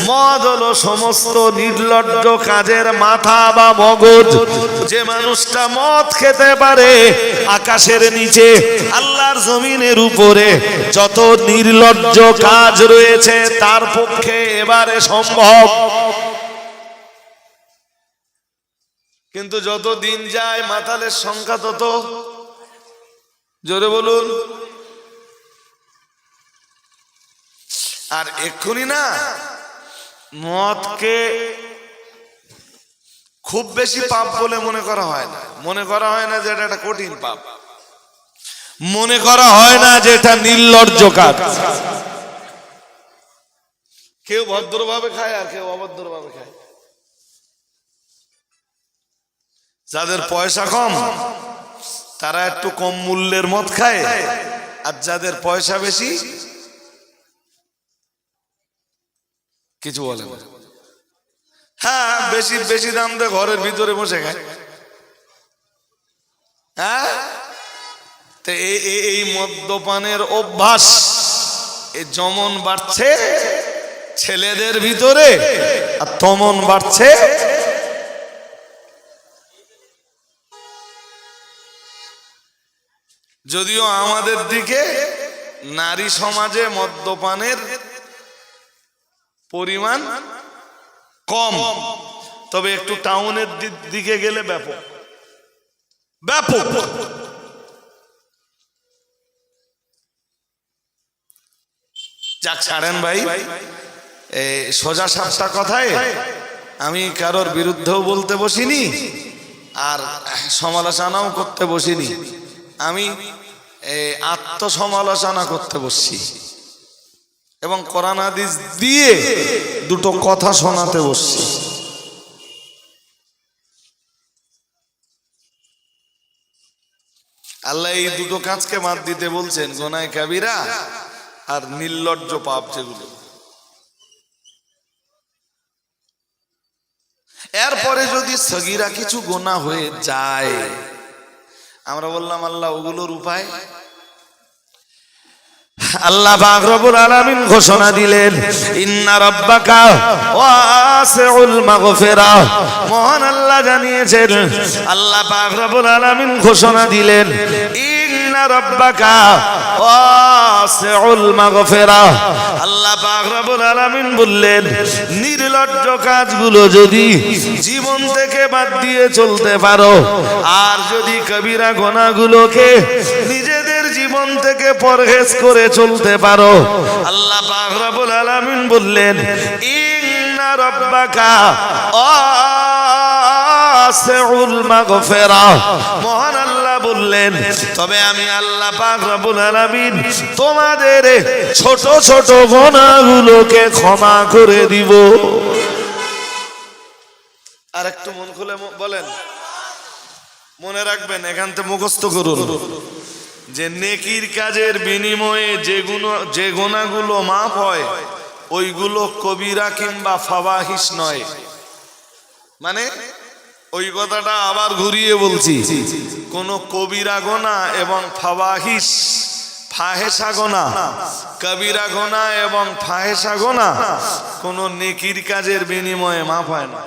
মদ হলো সমস্ত নির্লজ্জ কাজের মাথা বা মগজ। যে মানুষটা মদ খেতে পারে, আকাশের নিচে আল্লাহর জমিনের উপরে যত নির্লজ্জ কাজ রয়েছে তার পক্ষে এবারে সম্ভব। কিন্তু যত দিন যায় মাতালের সংখ্যা তত, জোরে বলুন। আর এক্ষুনি না মদকে খুব বেশি পাপ বলে মনে করা হয় না। মনে করা হয় না যে এটা একটা কঠিন পাপ, মনে করা হয় না যে এটা নির্লজ্জ কাজ। কেউ ভদ্রভাবে খায় আর কেউ অভদ্রভাবে খায়। যাদের পয়সা কম তারা একটু কম মূল্যের মদ খায়, আর যাদের পয়সা বেশি কিছু বলে না, হ্যাঁ বেশি বেশি দাম দিয়ে ঘরের ভিতরে বসে খায়। হ্যাঁ, তো এই মদ্যপানের অভ্যাস যেমন বাড়ছে ছেলেদের ভিতরে, আর তেমন বাড়ছে যদিও আমাদের দিকে নারী সমাজে মদ্যপানের পরিমাণ কম, তবে একটু টাউনের দিকে গেলে ব্যাপক ব্যাপক। যাক ছাড়েন ভাই, সোজা সাপটা কথায় আমি কারোর বিরুদ্ধেও বলতে বসিনি আর সমালোচনাও করতে বসিনি। আমি আত্মসমালোচনা করতে বসছি এবং কোরআন হাদিস দিয়ে দুটো কথা শোনাতে বসছি। আল্লাহ এই দুটো কাজকে বাদ দিতে বলছেন, গুনাহ কাবিরা আর নির্লজ্জ পাপ যেগুলো। এরপরে যদি সগীরা কিছু গুনাহ হয়ে যায়, আমরা বললাম আল্লাহ ওগুলোর উপায়। আল্লাহ পাক রব্বুল আলামিন ঘোষণা দিলেন, ইন্না রাব্বাকা ওয়াসিউল মাগফিরাহ। মহান আল্লাহ জানিয়েছেন, আল্লাহ পাক রব্বুল আলামিন ঘোষণা দিলেন, ইন্না রাব্বাকা ওয়াসিউল মাগফিরাহ। আল্লাহ পাক রব্বুল আলামিন বললেন, নির্লজ্জ কাজগুলো যদি জীবন থেকে বাদ দিয়ে চলতে পারো, আর যদি কবিরা গুনাহগুলোকে নিজেদের জীবন থেকে পরহেজ করে চলতে পারো, আল্লাহ পাক রব্বুল আলামিন বললেন, ইন্না রাব্বাকা ওয়াসিউল মাগফিরাহ। মহান আল্লাহ বললেন, তবে আমি আল্লাহ পাক রব্বুল আলামিন তোমাদের ছোট ছোট গুনাহগুলোকে ক্ষমা করে দিব। আর একটু মন খুলে বলেন, মনে রাখবেন, এখান থেকে মুখস্থ করুন যে নেকির কাজের বিনিময়ে যে গুনাহগুলো মাফ হয় ওইগুলো কবিরা কিংবা ফাওয়াহিশ নয়। মানে ওই কথাটা আবার ঘুরিয়ে বলছি, কোন কবিরা গুনাহ এবং ফাওয়াহিশ ফাহেসা গুনাহ, কবিরা গুনাহ এবং ফাহেসা গুনাহ কোন নেকির কাজের বিনিময়ে মাফ হয় না।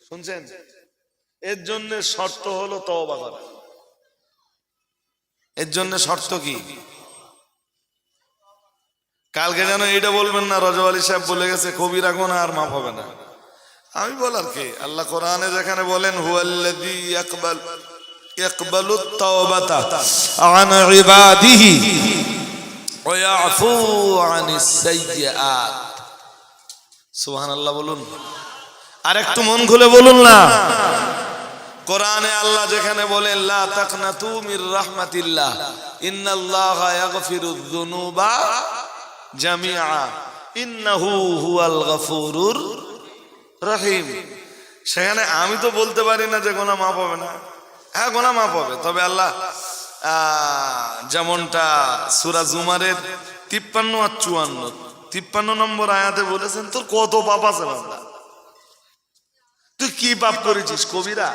শুনছেন? এর জন্য শর্ত হলো তওবা করা। এর জন্য শর্ত কি? কালকে যেন এইটা বলবেন না রজব আলী সাহেব বলে গেছে কবিরা গুনাহ আর মাফ হবে না। আমি বলার কি? আল্লাহ কোরআনে যেখানে বলেন, হুয়াল্লাযী ইয়াকবালুত তাওবাতা আন ইবাদিহি ওয়া ইয়াফু আনিস সাইয়্যাত। সুবহানাল্লাহ বলুন। আর একটু মন খুলে বলুন না। কোরআনে আল্লাহ যেখানে বলেন, লা তাকনাতু মির রাহমাতিল্লাহ ইন্নাল্লাহা ইয়াগফিরুয যুনুবা জামিআ ইন্নাহু হুয়াল গফুরুর রহিম। সেখানে আমি তো বলতে পারি না যে গুনাহ মাফ হবে না। হ্যাঁ, গুনাহ মাফ হবে, তবে আল্লাহ যেমনটা সূরা জুমারের 53 আর 54 নম্বর আয়াতে বলেছেন, তোর কত পাপ আছে বান্দা, তুই কি পাপ করেছিস কবিরা,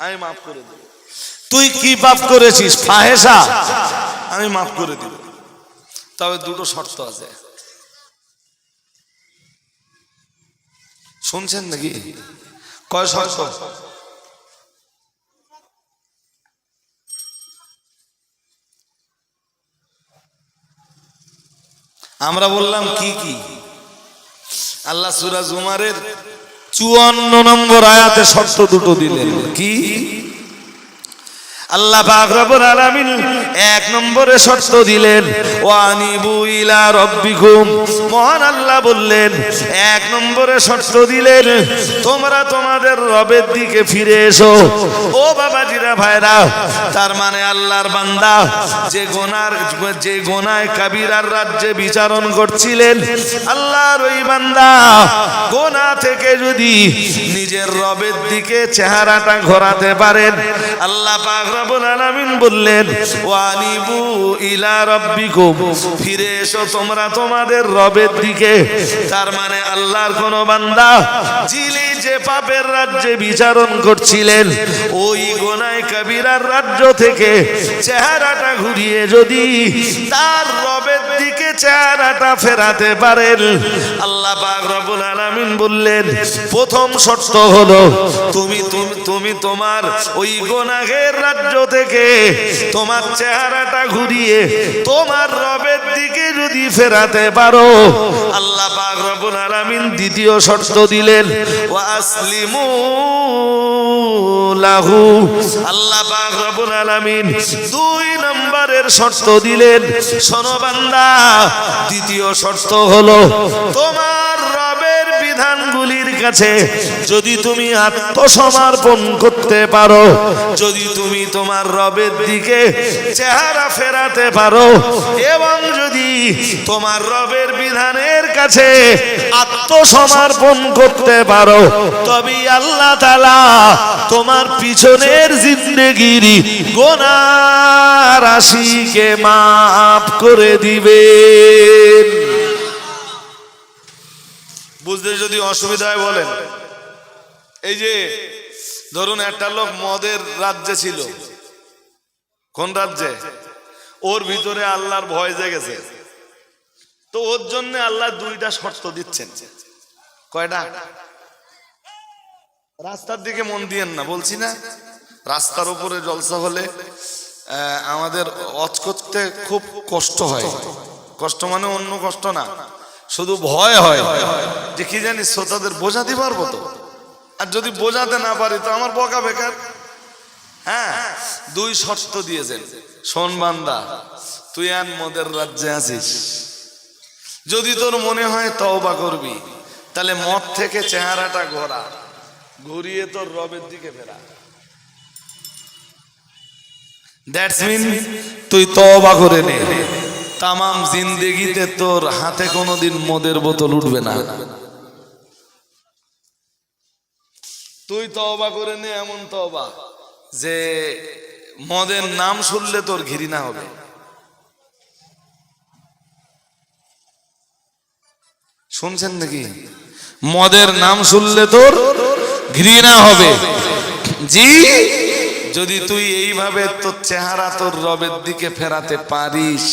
আমি মাফ করে দেব। তুই কি পাপ করেছিস ফাহেসা, আমি মাফ করে দিব। তবে দুটো শর্ত আছে। শুনছেন নাকি? কয় শর্ত? আমরা বললাম কি কি? আল্লাহ সূরা জুমারের 54 নম্বর আয়াতে শর্ত দুটো দিলেন। কি? আল্লাহ পাক রব্বুল আলামিন 1 নম্বরে শর্ত দিলেন, ওয়া আনিবু ইলা রাব্বিকুম। মহান আল্লাহ বললেন, 1 নম্বরে শর্ত দিলেন, তোমরা তোমাদের রবের দিকে ফিরে এসো। ও বাবাজিরা ভাইরা, তার মানে আল্লাহর বান্দা যে গুনায় কাবিরার রাজ্যে বিচারণ করছিলেন, আল্লাহর ওই বান্দা গুনাহ থেকে যদি নিজের রবের দিকে চেহারাটা ঘোরাতে পারেন, আল্লাহ পাক রব্বুল আলামিন বললেন, ওয়ানিবু ইলা রাব্বিকুম, ফিরে এসো তোমরা তোমাদের রবের দিকে। তার মানে আল্লাহর কোন বান্দা যিনি যে পাপের রাজ্যে বিচারণ করছিলেন, ওই গুনাহ কবিরার রাজ্য থেকে চেহারাটা ঘুরিয়ে যদি তার রবের দিকে চেহারাটা ফেরাতে পারেন, আল্লাহ পাক রব্বুল আলামিন বললেন, প্রথম শর্ত হলো তুমি তোমার ওই গুনাহের রাজ্য থেকে তোমার চেহারাটা ঘুরিয়ে তোমার রবের দিকে যদি ফেরাতে পারো, আল্লাহ পাক রব্বুল আলামিন দ্বিতীয় শর্ত দিলেন, ওয়া আসলিমু লাহু। আল্লাহ পাক রব্বুল আলামিন 2 নম্বরের শর্ত দিলেন, শোনো বান্দা, দ্বিতীয় শর্ত হলো তোমার রবের বিধানগুলির কাছে যদি তুমি আত্মসমর্পণ করতে পারো, যদি তুমি তোমার রবের দিকে চেহারা ফেরাতে পারো এবং যদি তোমার রবের বিধানের কাছে আত্মসমর্পণ করতে পারো, তবে আল্লাহ তাআলা তোমার পিছনের জিন্দেগির গুনাহ রাশিকে মাফ করে দিবেন। বুঝতে যদি অসুবিধা হয় বলেন। এই যে ধরুন একটা লোক মদের রাজ্যে ছিল, কোন রাজ্যে? ওর ভিতরে আল্লাহর ভয় জেগেছে, তো ওর জন্য আল্লাহ দুইটা শর্ত দিচ্ছেন। কয়টা? রাস্তার দিকে মন দিয়েন না, বলছি না রাস্তার উপরে জলসা হলে আমাদের ওয়াজ করতে খুব কষ্ট হয়। কষ্ট মানে অন্য কষ্ট না, শুধু ভয় হয় যে কি জানি শ্রোতাদের বোঝাতে পারবো তো, আর যদি বোঝাতে না পারি তো আমার বকা বেকার। হ্যাঁ, দুই শর্ত দিয়েছেন। শোন বান্দা, তুই আর মদের রাজ্যে আছিস, যদি তোর মনে হয় তওবা করবি, তাহলে মদ থেকে চেহারাটা ঘুরিয়ে তোর রবের দিকে ফেরা। দ্যাটস মিন তুই তওবা করে নে, তামাম জিন্দেগিতে তোর হাতে কোনোদিন মদের বোতল উঠবে না। তুই তওবা করে নে, এমন তওবা যে মদের নাম শুনলে তোর ঘৃণা হবে। শুনছেন নাকি? মদের নাম শুনলে তোর ঘৃণা হবে। জি, যদি তুই এইভাবে তোর চেহারা তোর রবের দিকে ফেরাতে পারিস,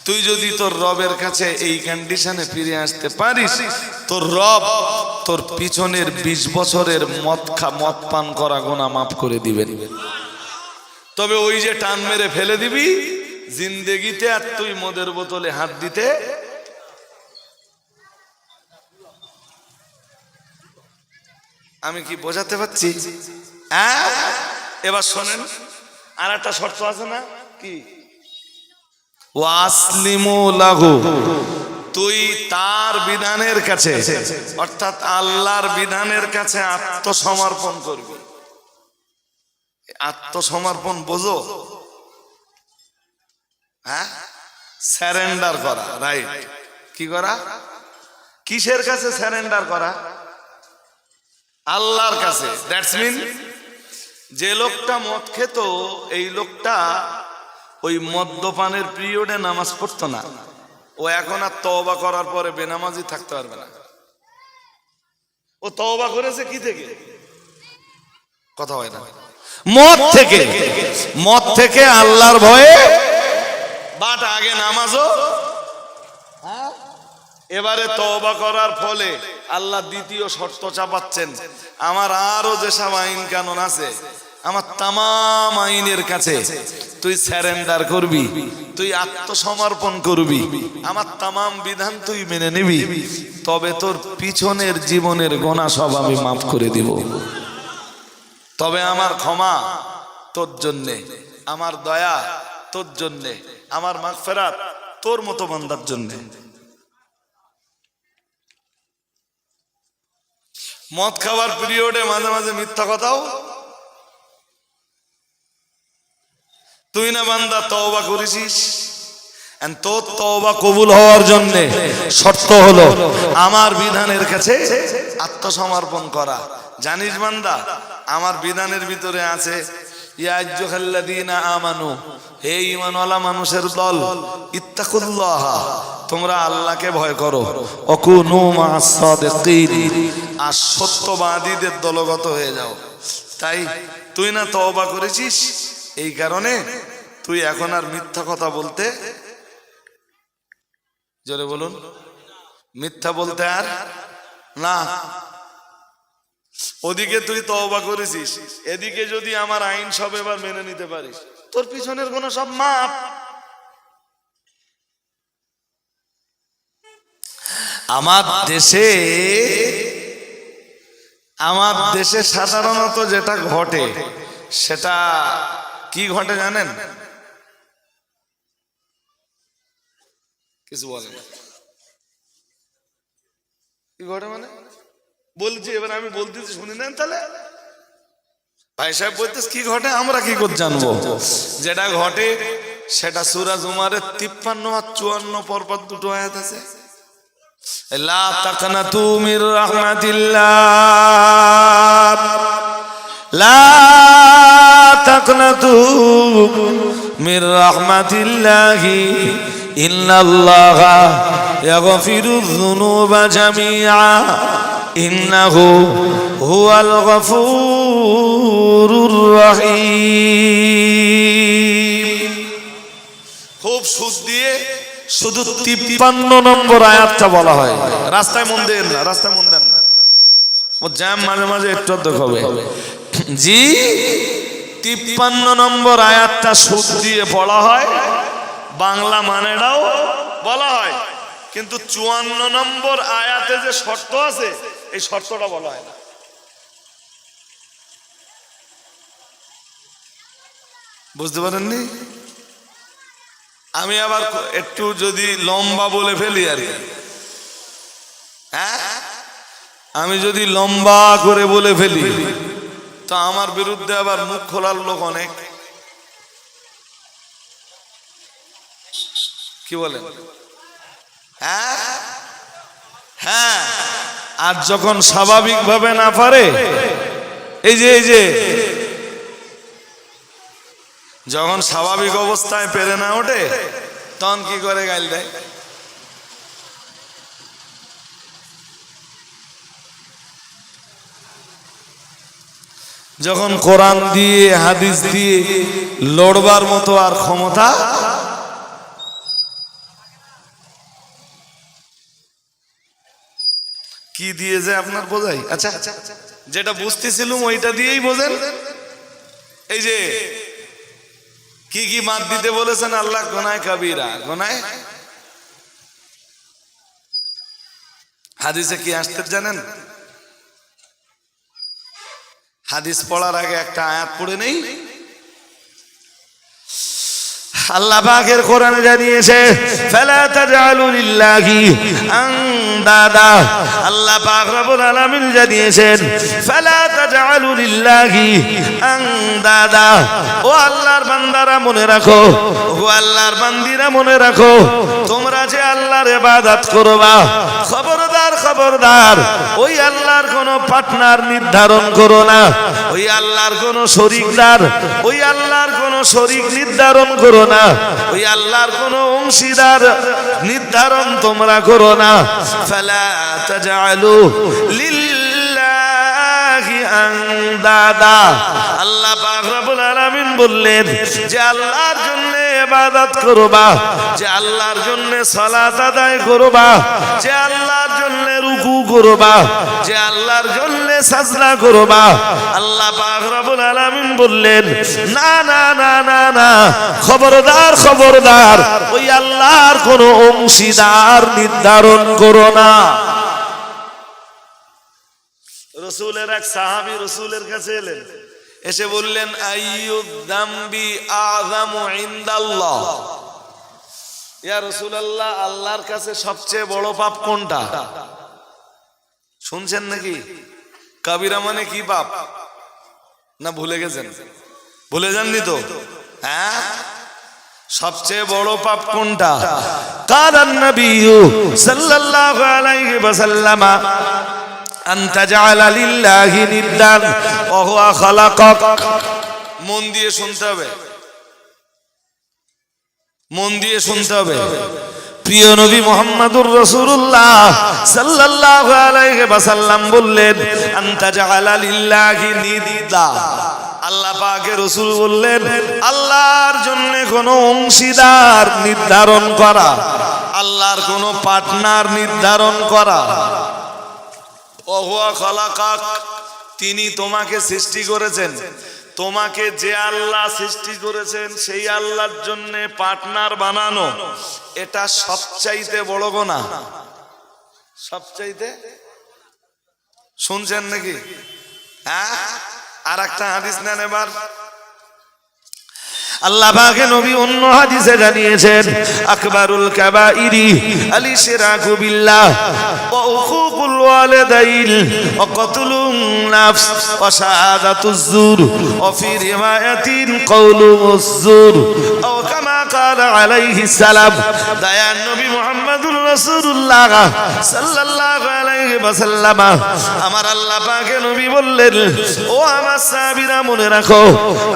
তুই যদি তোর রবের কাছে এই কন্ডিশনে ফিরে আসতে পারিস, তোর রব তোর পিছনের 20 বছরের মদ পান করা গুনাহ মাফ করে দিবেন। তবে ওই যে টান মেরে ফেলে দিবি জিন্দেগিতে, আর তুই মদের বোতলে হাত দিতে। আমি কি বোঝাতে পারছি? এবার শোনেন, আর একটা শর্ত আছে না? কি? ওয়াসলিমু লাহু, তুই তার বিধানের কাছে, অর্থাৎ আল্লাহর বিধানের কাছে আত্মসমর্পণ করবি। আত্মসমর্পণ বোঝো? হ্যাঁ, স্যারেন্ডার করা, রাইট। কি করা? কিসের কাছে স্যারেন্ডার করা? আল্লাহর কাছে। দ্যাটস মিন যে লোকটা মদ খেত, এই লোকটা ওই মদ্যপানের পিরিয়ডে নামাজ পড়তো না, ও এখন আর তওবা করার পরে বেনামাজি থাকতে পারবে না। ও তওবা করেছে কি থেকে? কথা হয় না? মদ থেকে। মদ থেকে আল্লাহর ভয়ে, বাট আগে নামাজও। এবারে তওবা করার ফলে আল্লাহ দ্বিতীয় শর্ত চাপাচ্ছেন, আমার আরো যেসব আইন কানুন আছে, আমার তামাম আইনের কাছে তুই স্যারেন্ডার করবি, তুই আত্মসমর্পণ করবি, আমার তামাম বিধান তুই মেনে নিবি, তবে তোর পিছনের জীবনের গুনাহ সব আমি মাফ করে দিব। তবে আমার ক্ষমা তোর জন্যে, আমার দয়া তোর জন্যে, আমার মাগফিরাত তোর মতো বান্দার জন্যে। মদ খাবার পিরিয়ডে মাঝে মাঝে মিথ্যা কথাও। তুই না বান্দা তওবা করেছিস, তোর তওবা কবুল হওয়ার জন্য শর্ত হলো আমার বিধানের কাছে আত্মসমর্পণ করা। জানিস বান্দা, আমার বিধানের ভিতরে আছে ইয়া আইয়ুহাল্লাযীনা আমানু, হে ঈমানওয়ালা মানুষের দল, ইত্তাকুল্লাহ, তোমরা আল্লাহকে ভয় করো, ওয়াকুনু মা'আস সাদিকিন, আর সত্যবাদীদের দলগত হয়ে যাও। তাই তুই না তওবা করেছিস, এই কারণে তুই এখন আর মিথ্যা কথা বলতে, জোরে বলুন, মিথ্যা বলতে আর না। ওদিকে তুই তওবা করেছিস, এদিকে যদি আমার আইন সব এবার মেনে নিতে পারিস, তোর পিছনের গুনাহ সব মাফ। আমার দেশে সাধারণত যেটা ঘটে, সেটা কি ঘটে জানেন? কিছু বলেন কি ঘটে মানে? বলছি, এবার আমি বলতেছি শুনি নেন তাহলে। ভাই সাহেব বলতেছে কি ঘটে, আমরা কি করে জানবো? যেটা ঘটে সেটা সূরা জুমারের 53 আর 54 পরপর দুটো আয়াত আছে। লা তাকনাতু মির রাহমাতিল্লাহ, লা তাকনাতু মির রাহমাতিল্লাহি ইন্নাল্লাহা ইয়াগফিরুয যুনুবা জামিআ ইন্নাহু হুয়াল গফুর গফুরুর রহিম। খুব সুদ দিয়ে শুধু 53 নম্বর আয়াতটা বলা হয়। রাস্তায় মন দেন না, রাস্তায় মন দেন না, ও জ্যাম মাঝে মাঝে একটু হবে। জি 53 নম্বর আয়াতটা সুদ দিয়ে পড়া হয়, বাংলা মানেটাও বলা হয়, কিন্তু 54 নম্বর আয়াতে যে শর্ত আছে এই শর্তটা বলা হয় না। বুঝতে পারেননি? আমি আবার একটু যদি লম্বা বলে ফেলি আর কি, হ্যাঁ আমি যদি লম্বা করে বলে ফেলি তো আমার বিরুদ্ধে আবার মুখ খোলার লোক অনেক। কি বলেন? হ্যাঁ হ্যাঁ। আর যখন স্বাভাবিকভাবে না পারে, এই যে যখন স্বাভাবিক অবস্থায় পেরে না ওঠে তখন কি করে? গাইল দেয়। যখন কোরআন দিয়ে হাদিস দিয়ে লড়বার মতো আর ক্ষমতা কি দিয়ে যে আপনার বোঝাই। আচ্ছা যেটা বুঝতেছিলাম ওইটা দিয়েই বোঝেন। এই যে কি কি বাদ দিতে বলেছেন আল্লাহ? গোনায় কাবিরা, গোনায়। হাদিসে কি আসতে জানেন? হাদিস পড়ার আগে একটা আয়াত পড়ে নেই। আল্লাহ পাকের কোরআনে জানিয়েছে ফালা তাজআলু লিল্লাহি আনদাদা। আল্লাহ পাক রব্বুল আলামিন জানিয়েছেন ফালা তাজআলু লিল্লাহি আনদাদা। ও আল্লাহর বান্দারা মনে রাখো, ও আল্লাহর বান্দিরা মনে রাখো, তোমরা যে আল্লাহর ইবাদত করবা, খবরদার খবরদার ওই আল্লাহর কোনো পার্টনার নির্ধারণ করো না, ওই আল্লাহর কোনো শরীকদার, ওই আল্লাহর কোনো শরীক নির্ধারণ করো না, ওই আল্লাহর কোনো অংশীদার নির্ধারণ তোমরা করো না। ফালা তাজআলু লিল্লাহি আনদাদা। আল্লাহ পাক রব্বুল আলামিন বললেন যে আল্লাহর জন্য ইবাদত করবা, যে আল্লাহর জন্য সালাত আদায় করবা, যে আল্লাহর জন্য রুকু করবা, যে আল্লাহর জন্য সাজদা করবা, আল্লাহ পাক রব্বুল আলামিন বললেন না না না না না, খবরদার খবরদার ওই আল্লাহর কোন অংশীদার নির্ধারণ করো না। রাসূলের এক সাহাবী রাসূলের কাছে এলেন, এসে বললেন আইয়ুদ দামবি আযামু ইনদাল্লাহ। ইয়া রাসূলুল্লাহ, আল্লাহর কাছে সবচেয়ে বড় পাপ কোনটা? শুনছেন নাকি? কাবিরা মানে কি পাপ? না ভুলে গেছেন? ভুলে যাননি তো? হ্যাঁ, সবচেয়ে বড় পাপ কোনটা? কালান নবী সাল্লাল্লাহু আলাইহি ওয়াসাল্লাম আন তাজআলা লিল্লাহি নিদ্দান ওয়া হুয়া খালাকাক। মন দিয়ে শুনতে হবে, মন দিয়ে শুনতে হবে। প্রিয় নবী মুহাম্মদুর রাসূলুল্লাহ সাল্লাল্লাহু আলাইহি ওয়াসাল্লাম বললেন আন তাজআলা লিল্লাহি নিদ্দা। আল্লাহ পাকের রাসূল বললেন আল্লাহর জন্য কোনো অংশীদার নির্ধারণ করা, আল্লাহর কোনো পার্টনার নির্ধারণ করা। ওয়া হুয়া খালাকাক, তিনি তোমাকে সৃষ্টি করেছেন। তোমাকে যে আল্লাহ সৃষ্টি করেছেন সেই আল্লাহর জন্য পার্টনার বানানো, এটা সবচাইতে বড় গুনাহ। সবচাইতে, শুনছেন নাকি? হ্যাঁ, আর একটা হাদিস নেন এবার। আল্লাহ পাকের নবী অন্য হাদিসে জানিয়েছেন আকবারুল কাবাইরি আল ইশরাকু বিল্লাহ ওয়া উকুকুল ওয়ালিদাইন ওয়া কতলুন নাফস ওয়া শাহাদাতুজ জুর ওয়া ফি রিওয়ায়াতিন কাউলুজ জুর ও কামা ক্বালা আলাইহিস সালাম। দয়ার নবী মুহাম্মদুর রাসূলুল্লাহ সাল্লাল্লাহু আলাইহি ওয়াসাল্লাম, আমার আল্লাহ পাকের নবী বললেন ও আমার সাহাবীরা মনে রাখো,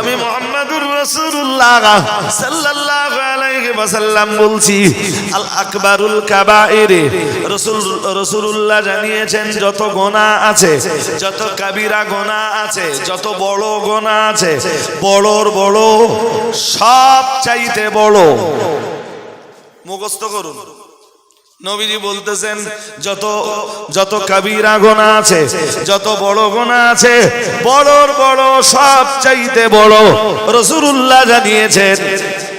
আমি মুহাম্মদুর রাসূলুল্লাহ সাল্লাল্লাহু আলাইহি ওয়াসাল্লাম বলছি আল আকবারুল কাবাইর রাসূলুল্লাহ জানিয়েছেন যত গুনাহ আছে, যত কাবিরা গুনাহ আছে, যত বড় গুনাহ আছে, বড়র বড় সব চাইতে বড়, মুখস্থ করুন, নবীজি বলতেছেন যত যত কাবিরা গুনাহ আছে, যত বড় গুনাহ আছে, বড়র বড় সব চাইতে বড় রাসূলুল্লাহ জানিয়েছেন।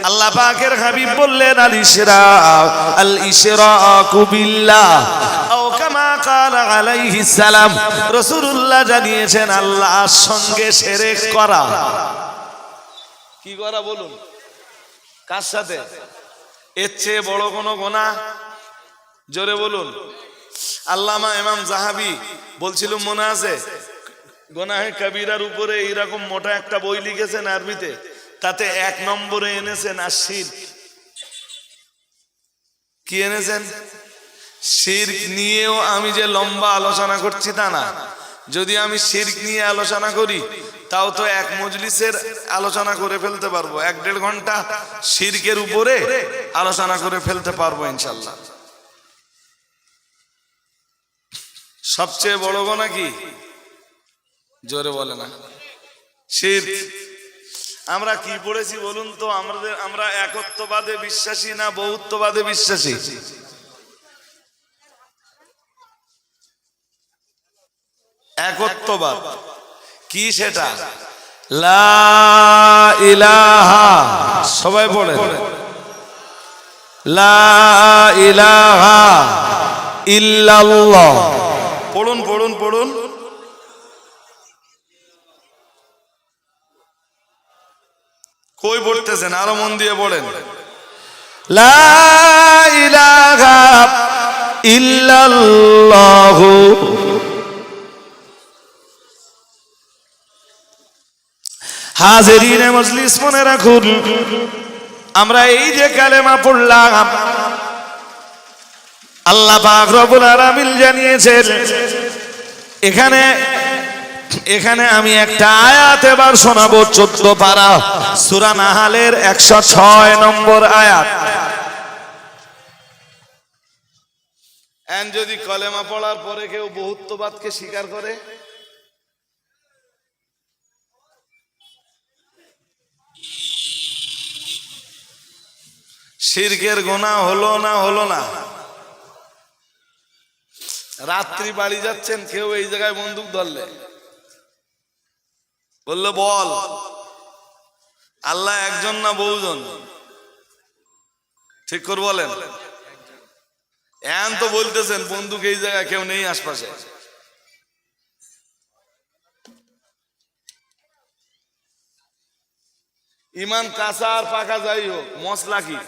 আল্লাহ পাকের হাবিব বললেন আল ইশরাকু বিল্লাহ আও কামা ক্বালা আলাইহিস সালাম, রাসূলুল্লাহ জানিয়েছেন আল্লাহর সঙ্গে শিরক করা। কি করা বলুন? কার সাথে? এর চেয়ে বড় কোনো গুনাহ? জোরে বলুন। আল্লামা ইমাম জাহাবি বলছিল, মনে আছে, গুনাহে কবিরার উপরে এইরকম মোটা একটা বই লিখেছেন আরবিতে, তাতে 1 নম্বরে এনেছেন শিরক। কি এনেছেন? শিরক নিয়েও আমি যে লম্বা আলোচনা করছি তা না, যদি আমি শিরক নিয়ে আলোচনা করি তাও তো 1 মজলিসের আলোচনা করে ফেলতে পারবো, 1-1.5 ঘন্টা শিরকের উপরে আলোচনা করে ফেলতে পারবো ইনশাল্লাহ। সবচেয়ে বড় গুনাহ কি? জোরে বলে না। শিরক। আমরা কি পড়েছি বলুন তো? আমরা একত্ববাদে বিশ্বাসী না বহুত্ববাদে বিশ্বাসী? একত্ববাদ। কি সেটা? লা ইলাহা, সবাই পড়ে, লা ইলাহা ইল্লাল্লাহ। পড়ুন পড়ুন পড়ুন। কই পড়তেছেন? আরো মন দিয়ে পড়েন। লা ইলাহা ইল্লাল্লাহ। হাজিরিনে মজলিস, মনে রাখুন, আমরা এই যে কালেমা পড়লাম, আল্লাহ পাক রব্বুল আলামিন জানিয়েছেন এখানে আমি একটা আয়াত এবার শোনাবো, 14 পারা সূরা নাহালের 106 নম্বর আয়াত। যদি কলেমা পড়ার পরে কেউ বহুত্ববাদকে স্বীকার করে, শিরকের গুনাহ হলো না? হলো না? রাত্রি বাড়ি যাচ্ছেন, কেউ এই জায়গায় বন্দুক ধরলে, বললো বল আল্লাহ একজন না বহুজন? ঠিক করে বলেন। এখন তো বলতেছেন বন্দুক এই জায়গায় কেউ নেই আশপাশে। ইমান কাঁচা আর পাকা যাই হোক, মশলা কি?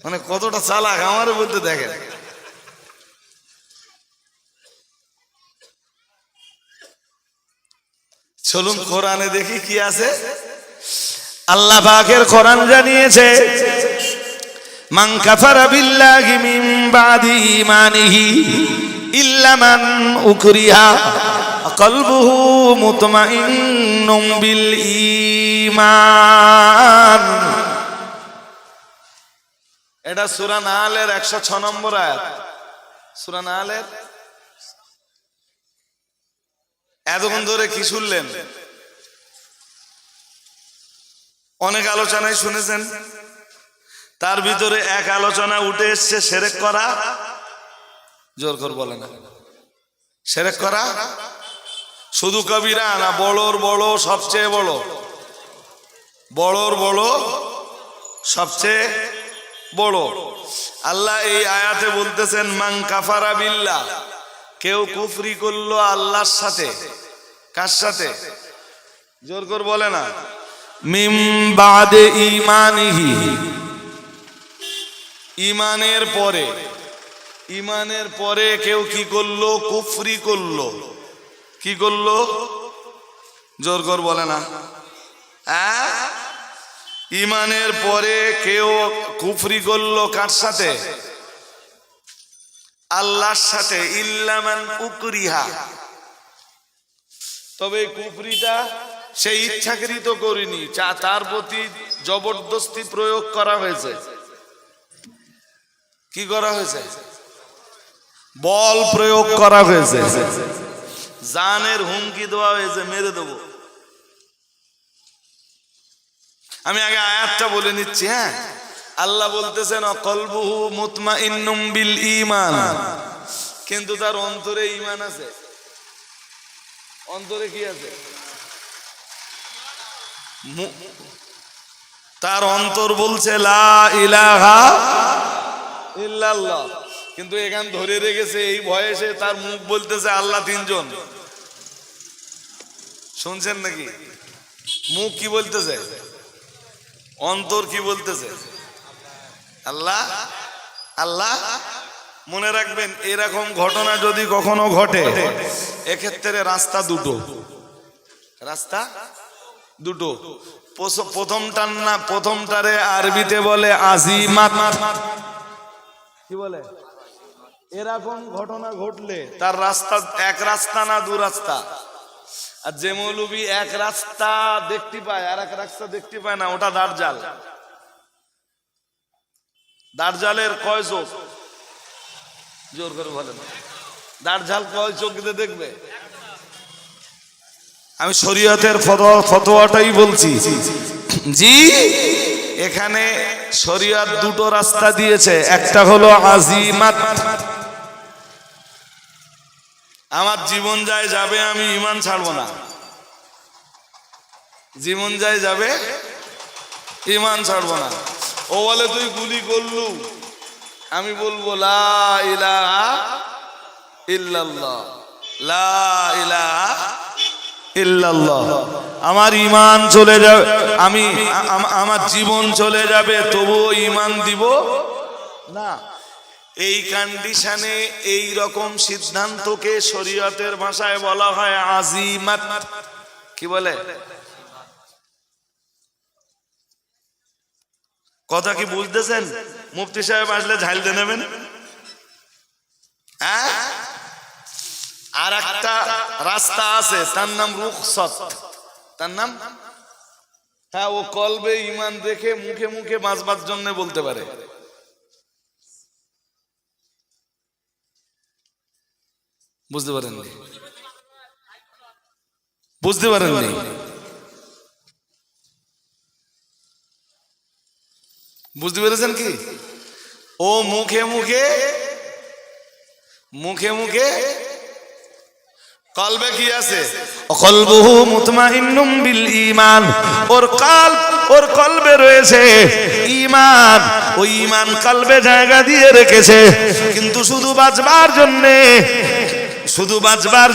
মানে কতটা চালাক আমার বলতে দেখেন। চলুন কোরআনে দেখি কি আছে। আল্লাহ পাকের কোরআন জানিয়েছে, মান কাফারা বিল্লাহি মিন বাদি ঈমানিহি ইল্লা মান উকরিহা কলবুহু মুতমাইন্নুম বিল ঈমান। এটা সূরা নাহলের 106 নম্বর আয়াত। সূরা নাহলের এতক্ষণ ধরে কি শুনলেন? অনেক আলোচনায় শুনেছেন, তার ভিতরে এক আলোচনা উঠে এসছে শিরক করা। জোর করে বলে না, শিরক করা শুধু কবিরা না, বড়র বড় সবচেয়ে বড়, বড়র বড় সবচেয়ে বড়। আল্লাহ এই আয়াতে বলতেছেন মান কাফারা বিল্লাহ, কেউ কুফরি করলো আল্লাহর সাথে। কার সাথে? জোর করে বলে না। মিন বাদে ঈমানিহি, ঈমানের পরে, ঈমানের পরে কেউ কি করলো? কুফরি করলো। কি করলো? জোর করে বলে না। ঈমানের পরে কেউ কুফরি করলো কার সাথে? আল্লাহর সাথে ইল্লামান উকরিহা, তবে কুফরিটা সে ইচ্ছাকৃত করিনি, তার প্রতি জবরদস্তি প্রয়োগ করা হয়েছে। কি করা হয়েছে? বল প্রয়োগ করা হয়েছে, জানের হুমকি দেওয়া হয়েছে, মেরে দেবো। আমি আগে আয়াতটা বলে নিচ্ছি। হ্যাঁ, আল্লাহ বলতেছেন কলবুহু মুতমাইন্নুম বিল ঈমান, কিন্তু তার অন্তরে ঈমান আছে। অন্তরে কি আছে? তার অন্তর বলছে লা ইলাহা ইল্লাল্লাহ, কিন্তু এখান ধরে রেখেছে এই বয়সে তার মুখ বলতেছে আল্লাহ তিনজন। শুনছেন নাকি? মুখ কি বলতেছে, অন্তর কি বলতেছে? আল্লাহ আল্লাহ। মনে রাখবেন, এরকম ঘটনা যদি কখনো ঘটে, এক্ষেত্রে রাস্তা দুটো, রাস্তা দুটো। প্রথমটারে আরবিতে বলে আজিমাত। কি বলে? এরকম ঘটনা ঘটলে তার রাস্তা এক রাস্তা না দু রাস্তা। আর যে মৌলবি এক রাস্তা দেখতে পায় আর এক রাস্তা দেখতে পায় না, ওটা দাজ্জাল। দাজ্জালের কয় চোখ? জোর করে বলেন, দাজ্জাল কয় চোখ দিয়ে দেখবে? আমি শরীয়তের ফতোয়াটাই বলছি। জি, এখানে শরীয়ত দুটো রাস্তা দিয়েছে, একটা হলো আজিমাত, আমার জীবন যায় যাবে, আমি ঈমান ছাড়বো না। জীবন যায় যাবে, ঈমান ছাড়বো না। ও বলে তুই গুলি করলু, আমি বলবো লা ইলাহা ইল্লাল্লাহ, লা ইলাহা ইল্লাল্লাহ। আমার ঈমান চলে যাবে, আমার জীবন চলে যাবে, তবুও ঈমান দিব না। এই কন্ডিশনে এই রকম সিদ্ধান্তকে শরীয়তের ভাষায় বলা হয় আজিমাত। কি বলে? কথা কি বুঝতেছেন? মুফতি সাহেব আসলে ঝাইল দিয়ে নেবেন। হ্যাঁ, আর একটা রাস্তা আছে, তার নাম রুখসত। তার নাম, হ্যাঁ, ও কলবে ঈমান রেখে মুখে মুখে বাঁচবার জন্য বলতে পারে। বুঝতে পারেননি? বুঝতে পারেননি? বুঝতে পেরেছেন কি? ও মুখে মুখে কলবে কি আছে? কলবুহু মুতমাইন্নুম বিল ঈমান, ওর কলবে রয়েছে ঈমান। ওই ঈমান কলবে জায়গা দিয়ে রেখেছে, কিন্তু শুধু বাঁচবার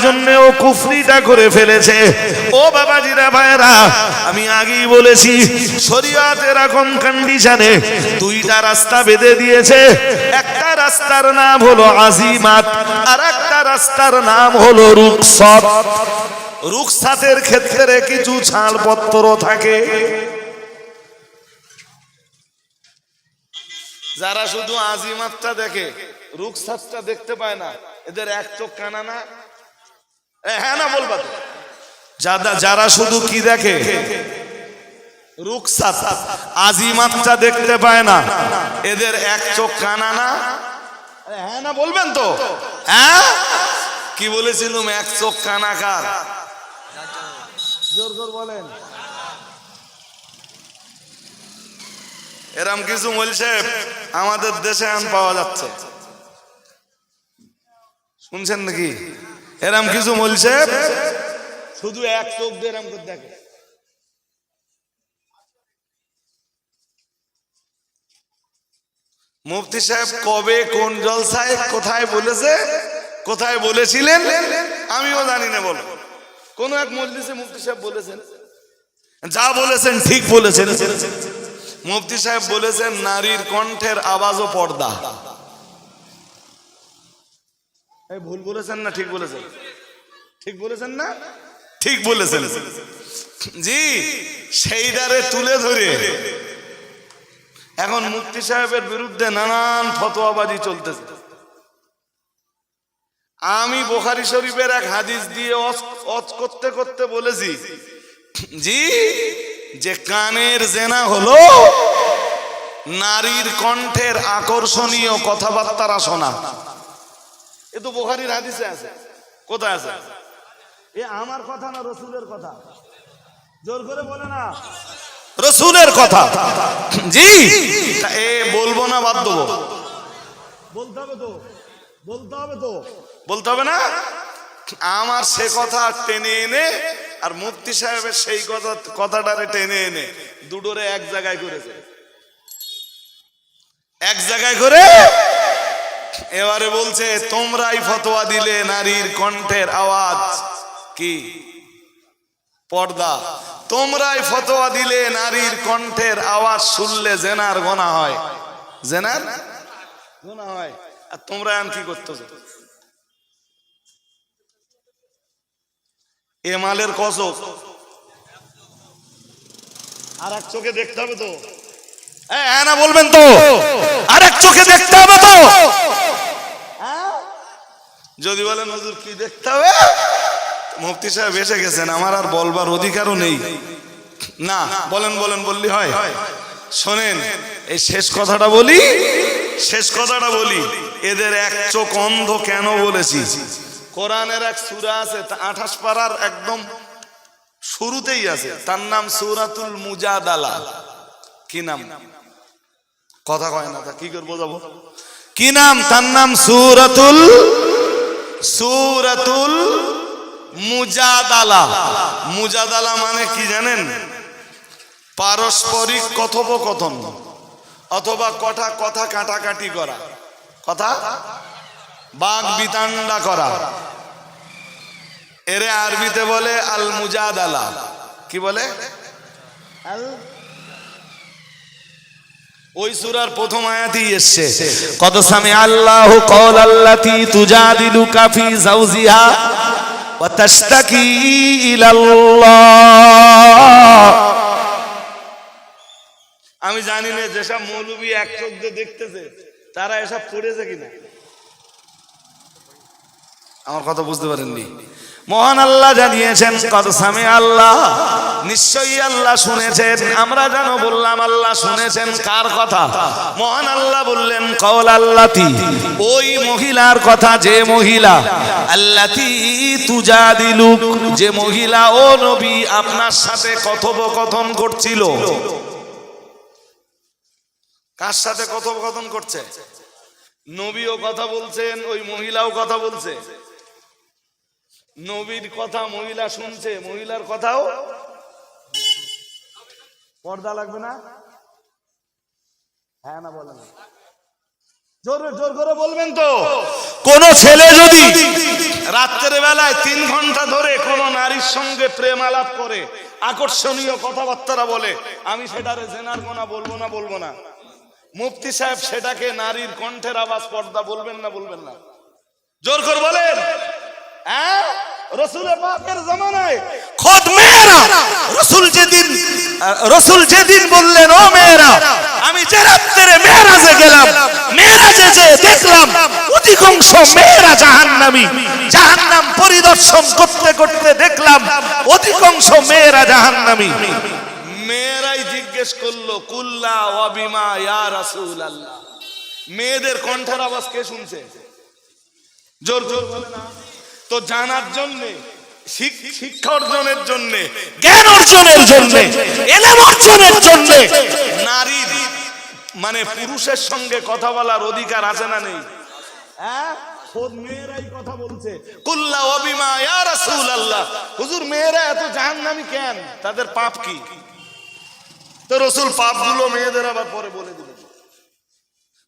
জন্য ও কুফরিটা করে ফেলেছে। ও বাবাজিরা ভাইরা, আমি আগেই বলেছি শরীয়ত এরকম কন্ডিশনে দুইটা রাস্তা বেঁধে দিয়েছে। একটা রাস্তার নাম হলো আজিমাত, আর একটা রাস্তার নাম হলো রুখসত। রুখসাতের ক্ষেত্রে কিছু ছাড়পত্র থাকে। যারা শুধু আজিমাতটা দেখে, রুখসাতটা দেখতে পায় না, এদের এক চোখ কানা না? হ্যাঁ না বলবা তো? যারা শুধু কি দেখে, রুখসাত, আজিমাতটা দেখতে পায় না, এদের এক চোখ কানা না? হ্যাঁ না বলবেন তো? হ্যাঁ, কি বলেছিলাম? এক চোখ কানা কার? জোর করে বলেন। এরম কিছু মৌলভী সাহেব আমাদের দেশে এখন পাওয়া যাচ্ছে, শুনছেন নাকি? এরম কিছু মৌলভী সাহেব শুধু এক চোখ দিয়ে এরম করে দেখে। মুফতি সাহেব কবে কোন জলসায় কোথায় বলেছে, কোথায় বলেছিলেন আমিও জানি না। বল, কোন এক মজলিসে মুফতি সাহেব বলেছেন, যা বলেছেন ঠিক বলেছেন। মুফতি সাহেব বলেছেন নারীর কণ্ঠের আওয়াজও পর্দা। ভুল বলেছেন না ঠিক বলেছেন? ঠিক বলেছেন না? ঠিক বলেছেন। জি, সেইটারে তুলে ধরে এখন মুফতি সাহেবের বিরুদ্ধে নানান ফতোয়াবাজি চলতেছে। আমি বুখারী শরীফের এক হাদিস দিয়ে অজ করতে করতে বলেছি জি যে কানের জেনা হলো নারীর কণ্ঠের আকর্ষণীয় কথাবার্তা শোনা। এ তো বুখারীর হাদিসে আছে। কোথায় আছে? এ আমার কথা না রাসূলের কথা? জোর করে বলে না, রাসূলের কথা। জি, এ বলবো না বাদ দেবো? বলতে হবে তো, বলতে হবে তো, বলতে হবে না? আমার সে কথা টেনে এনে আর মুফতি সাহেবের সেই কথাটারে টেনে এনে দুটোরে এক জায়গায় করেছে, এক জায়গায় করে এবারে বলছে তোমরাই ফতোয়া দিলে নারীর কণ্ঠের আওয়াজ কি পর্দা, তোমরাই ফতোয়া দিলে নারীর কণ্ঠের আওয়াজ শুনলে জেনার গুনাহ হয়, জেনার গুনাহ হয়। আর তোমরা এখন কি করতেছো? এ মালের কসম আর এক চোখে দেখতে হবে তো, হ্যাঁ না বলবেন তো, আরেক চোখে দেখতে হবে তো। যদি বলেন হুজুর কি দেখতে হবে, মুফতি সাহেব এসে গেছেন, আমার আর বলবার অধিকারও নেই। না বলেন বলেন বললি হয়? শোনেন এই শেষ কথাটা বলি, শেষ কথাটা বলি। এদের এক চোখ অন্ধ কেন বলেছি? কোরআনের এক সূরা আছে 28 পারার একদম শুরুতেই আছে, তার নাম সূরাতুল মুজাদালা। কি নাম? কথা কয় না, তা কি করে বোঝাবো? কি নাম? তার নাম সূরাতুল মুজাদালা। মুজাদালা মানে কি জানেন? পারস্পরিক কথোপকথন অথবা কথা কাটাকাটি করা, কথা বাগ বিতান্ডা করা। এরে আরবিতে বলে আল মুজাদালা। কি বলে? ওই সূরার প্রথম আয়াতেই এসেছে কদ সামি আল্লাহু কওলাল্লাতী তুজাদিলুকা ফি যাওজিহা ওয়া তাশতাকি ইলাল্লাহ। আমি জানি না যেসব মৌলবী এক চোখ দিয়ে দেখতেছে তারা এসব পড়েছে কিনা। আমার কথা বুঝতে পারেননি? মহান আল্লাহ জানিয়েছেন কদ সামি আল্লাহ, নিশ্চয়ই আল্লাহ শুনেছেন। আমরা জানো বললাম আল্লাহ শুনেছেন কার কথা? মহান আল্লাহ বললেন কওলাল্লাতী, ওই মহিলার কথা যে মহিলা, আল্লাতী তুজাদিলুক, যে মহিলা ও নবী আপনার সাথে কথোপকথন করছিল। কার সাথে কথোপকথন করছে? নবীও কথা বলছেন, ওই মহিলাও কথা বলছে। নবীর কথা মহিলা শুনছে, মহিলার কথাও। পর্দা লাগবে না? হ্যাঁ না বলেন? জোর করে বলবেন তো। কোন ছেলে যদি রাত্রের বেলায় 3 ঘন্টা ধরে কোন নারীর সঙ্গে প্রেম আলাপ করে, আকর্ষণীয় কথাবার্তা বলে, আমি সেটারে জেনার গুনাহ বলবো না? মুফতি সাহেব সেটাকে নারীর কণ্ঠের আওয়াজ পর্দা বলবেন না বলবেন না? জোর করে বলেন। হ্যাঁ, রাসূল পাকের জামানায় খোদ মেয়েরা, রাসূল যেদিন বললেন ও মেয়েরা, আমি যে রাত্রে মেরাজে গেলাম, মেরাজে যে দেখলাম অধিকাংশ মেয়েরা জাহান্নামী, জাহান্নাম পরিদর্শন করতে করতে দেখলাম অধিকাংশ মেয়েরা জাহান্নামী। মেয়েরাই জিজ্ঞেস করলো কুল্লা ওয়া বিমা ইয়া রাসূলুল্লাহ, মেয়েদের কণ্ঠের আওয়াজ কে শুনছে? জোর বলে না তো? জানার জন্য, শিক্ষা অর্জনের জন্য, জ্ঞান অর্জনের জন্য, ইলম অর্জনের জন্য নারীর মানে পুরুষের সঙ্গে কথা বলার অধিকার আছে না নেই? হ্যাঁ, খোদ মেয়েরাই কথা বলছে কুল্লা ওয়া বিমা ইয়া রাসূলুল্লাহ। হুজুর মেয়েরা এত জাহান্নামী কেন? তাদের পাপ কি? তো রাসূল পাপগুলো মেয়েদের আবার পরে বলে দিলেন।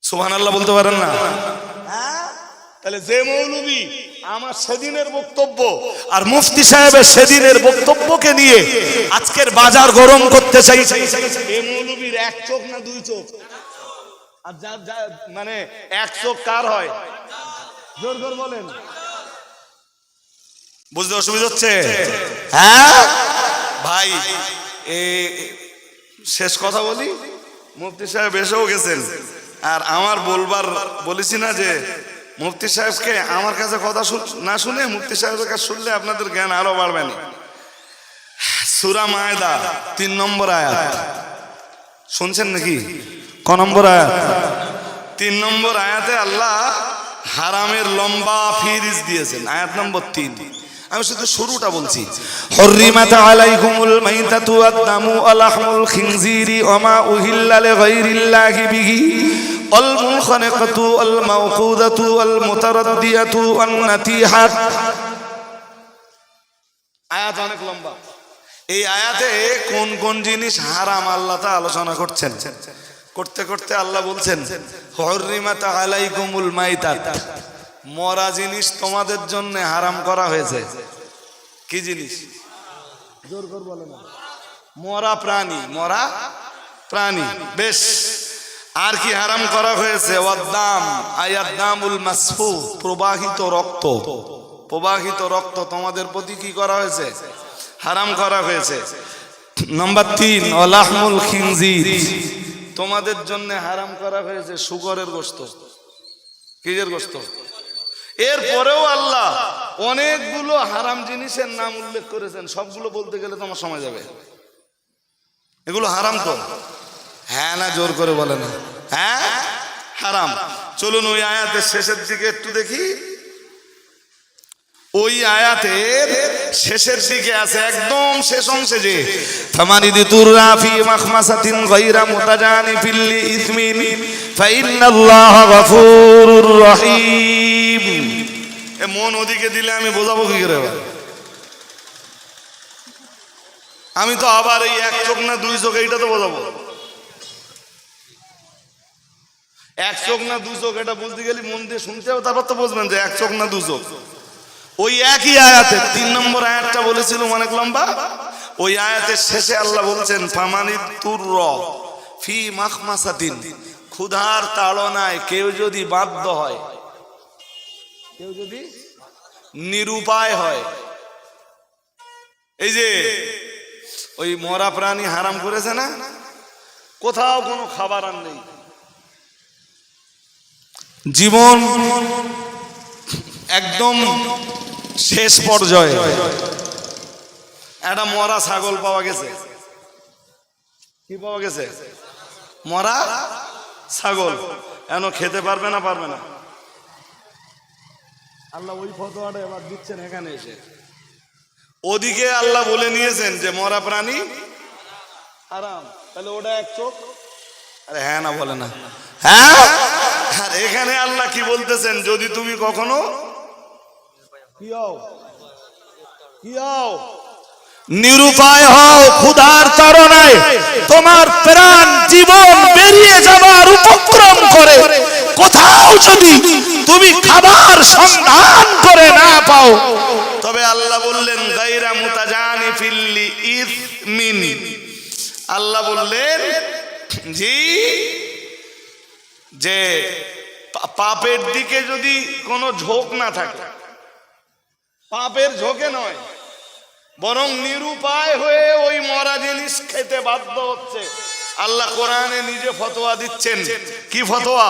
সুবহানাল্লাহ বলতে পারেন না? তাহলে যে মৌলবী আমার সেদিনের বক্তব্য আর মুফতি সাহেবের সেদিনের বক্তব্যকে নিয়ে আজকের বাজার গরম করতে চাইছে, এই মৌলবীর এক চোখ না 2 চোখ? আর মানে এক চোখ কার হয়? জোর করে বলেন। বুঝতে অসুবিধা হচ্ছে? হ্যাঁ ভাই, শেষ কথা বলি, মুফতি সাহেব এসেও গেছেন, আর আমার বলবার বলেছি না যে মুফতি সাহেবকে আমার কাছে কথা না শুনে মুফতি সাহেবের কাছে শুনলে আপনাদের জ্ঞান আরো বাড়বে না। সূরা মায়দা 3 নম্বর আয়াত শুনছেন নাকি? ক নম্বর আয়াত? 3 নম্বর আয়াতে আল্লাহ হারামের লম্বা ফিরিজ দিয়েছেন। আয়াত নম্বর 3। আমি শুধু শুরুটা বলছি। হুররিমাত আলাইকুমুল মাইতাতু ওয়াদ-দামু ওয়া লাহমুল খিনজিরি ওয়া মা উহিল্লা লিগাইরিল্লাহি বিহি ওয়াল মুনখানিকাতু ওয়াল মাওকুদাতু ওয়াল মুতারাদ্দিয়াতু ওয়ান নাতিহাত। আয়াত অনেক লম্বা। এই আয়াতে কোন কোন জিনিস হারাম আল্লাহ তা আলোচনা করছেন। করতে করতে আল্লাহ বলছেন হুররিমাত আলাইকুমুল মাইতাত, মরা জিনিস তোমাদের জন্য হারাম করা হয়েছে। কি জিনিস? জোর করে বলে না। মরা প্রাণী, মরা প্রাণী। বেশ, আর কি হারাম করা হয়েছে? ওয়াদ্দাম, আয়াদ্দামুল মাসফু, প্রবাহিত রক্ত। প্রবাহিত রক্ত তোমাদের প্রতি কি করা হয়েছে? হারাম করা হয়েছে। নাম্বার 3 ওয়ালাহমুল খিনজির, তোমাদের জন্য হারাম করা হয়েছে শুকরের গোশত। কিসের গোশত? এরপরেও আল্লাহ অনেকগুলো হারাম জিনিসের নাম উল্লেখ করেছেন। সবগুলো বলতে গেলে তোমার সময় যাবে। এগুলো হারাম তো? হ্যাঁ না জোর করে বলে না? হ্যাঁ হারাম। চলুন ওই আয়াতের শেষের দিকে একটু দেখি। ওই আয়াতের শেষের দিকে আছে, একদম শেষ অংশে, যে ফামানিদিতুর রাফি মাখমাসাতিন গায়রা মুতাজানিফিল লিইসমিন ফাইন্নাল্লাহা গফুরুর রহিম। এ মন ওদিকে দিলে আমি বোঝাবো কি করে? আমি তো আবার এই এক চোখ না দুই চোখ এইটা তো বোঝাবো। এক চোখ না দু চোখ এটা বলতে গেলে মন দিয়ে শুনতে হবে, তারপর তো বুঝবেন যে এক চোখ না দু চোখ। ওই একই আয়াতে 3 নম্বর আয়াতটা বলেছিলাম অনেক লম্বা। ওই আয়াতের শেষে আল্লাহ বলছেন ফামানিতুর ফি মাখমাসাতিন, ক্ষুধার তাড়নায় কেউ যদি বাধ্য হয়, কেউ যদি নিরুপায় হয়। এই যে ওই মরা প্রাণী হারাম করেছে না, কোথাও কোনো খাবার আর নেই, জীবন একদম শেষ পর্যায়ে। একটা মরা ছাগল পাওয়া গেছে। কি পাওয়া গেছে? মরা ছাগল। কেন খেতে পারবে না? পারবে না। আল্লাহ ওই ফতোয়াটা এবার দিচ্ছেন এখানে এসে। ওদিকে আল্লাহ বলে নিয়েছেন যে মরা প্রাণী হারাম, তাহলে ওটা এক চোখ। আরে হ্যাঁ না বলে না? হ্যাঁ। আর এখানে আল্লাহ কি বলতেছেন? যদি তুমি কখনো নিরুপায় হও, ক্ষুধার তাড়নায় তোমার প্রাণ জীবন বেরিয়ে যাবার উপক্রম করে, কোথাও যদি তুমি খাবার সন্ধান করে না পাও, তবে আল্লাহ বললেন গায়রা মুতাজানিফিল লিইসমিন, আল্লাহ বললেন যে পাপের দিকে যদি কোনো ঝোঁক না থাকে, পাপের ঝোঁকে নয়, বরং নিরুপায় হয়ে ওই মরা জিনিস খেতে বাধ্য হচ্ছে, আল্লাহ কোরআনে নিজে ফতোয়া দিচ্ছেন। কি ফতোয়া?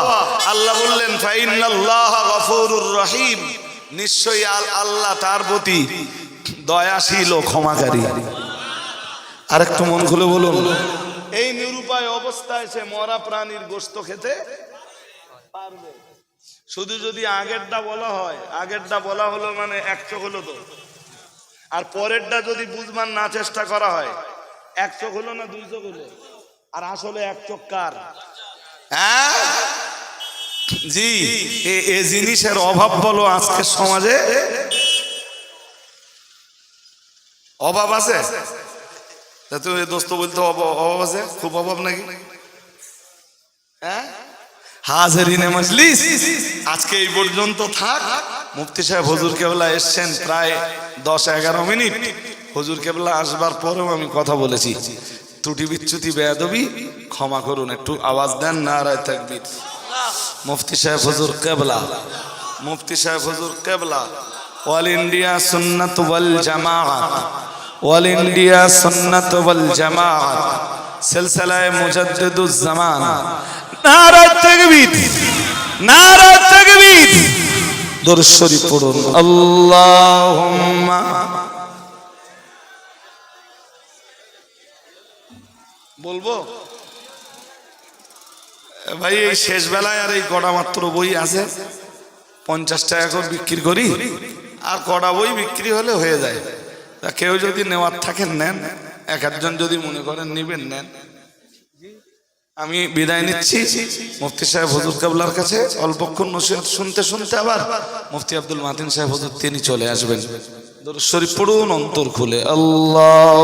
আল্লাহ বললেন ফাইন্নাল্লাহা গফুরুর রহিম, নিশ্চয়ই আল্লাহ তার প্রতি দয়াশীল ও ক্ষমাকারী। আরেকটু মন খুলে বলুন। এই নিরুপায় অবস্থায় সে মরা প্রাণীর গোশত খেতে পারবে। শুধু যদি আগেরটা বলা হয়, আগেরটা বলা হলো মানে এক চোখ হলো তো, আর পরেরটা যদি বুঝবার না চেষ্টা করা হয়, এক চোখ হলো না দুই চোখ হলো, আর আসলে এক চোখ কার? হ্যাঁ জি, এই জিনিসের অভাব বলো আজকের সমাজে। অভাব আছে? তুমি দোস্ত বলতে অভাব আছে? খুব অভাব নাকি? হ্যাঁ হাজিরিনে মজলিস, আজকে এই পর্যন্ত থাক। মুফতি সাহেব হুজুর কেবলা এসছেন প্রায় 10-11 মিনিট। হুজুর কেবলা আসবার পরেও আমি কথা বলেছি, ত্রুটি বিচ্যুতি বেয়াদবি ক্ষমা করুন। একটু আওয়াজ দেন নারায়ে তাকবীর। মুফতি সাহেব হুজুর কেবলা, মুফতি সাহেব হুজুর কেবলা, অল ইন্ডিয়া সুন্নাত ওয়াল জামাআত, অল ইন্ডিয়া সুন্নাত ওয়াল জামাআত, সিলসিলায়ে মুজাদ্দিদুজ জামান। নারায়ে তাকবীর, নারায়ে তাকবীর, দরুদ শরীফ পড়ুন। আল্লাহুম্মা, বলবো ভাই এই শেষ বেলায় আর এই কটা মাত্র বই আছে, 50 টাকা করে বিক্রি করি, আর কটা বই বিক্রি হলে হয়ে যায়। তা কেউ যদি নেওয়ার থাকেন নেন, এক একজন যদি মনে করেন নিবেন নেন। আমি বিদায় নিচ্ছি মুফতি সাহেব হুজুর কেবলার কাছে। অল্পক্ষণ নসিহত শুনতে শুনতে আবার মুফতি আব্দুল মাতিন সাহেব হুজুর তিনি চলে আসবেন। দরুদ শরীফ পড়ুন অন্তর খুলে। আল্লাহ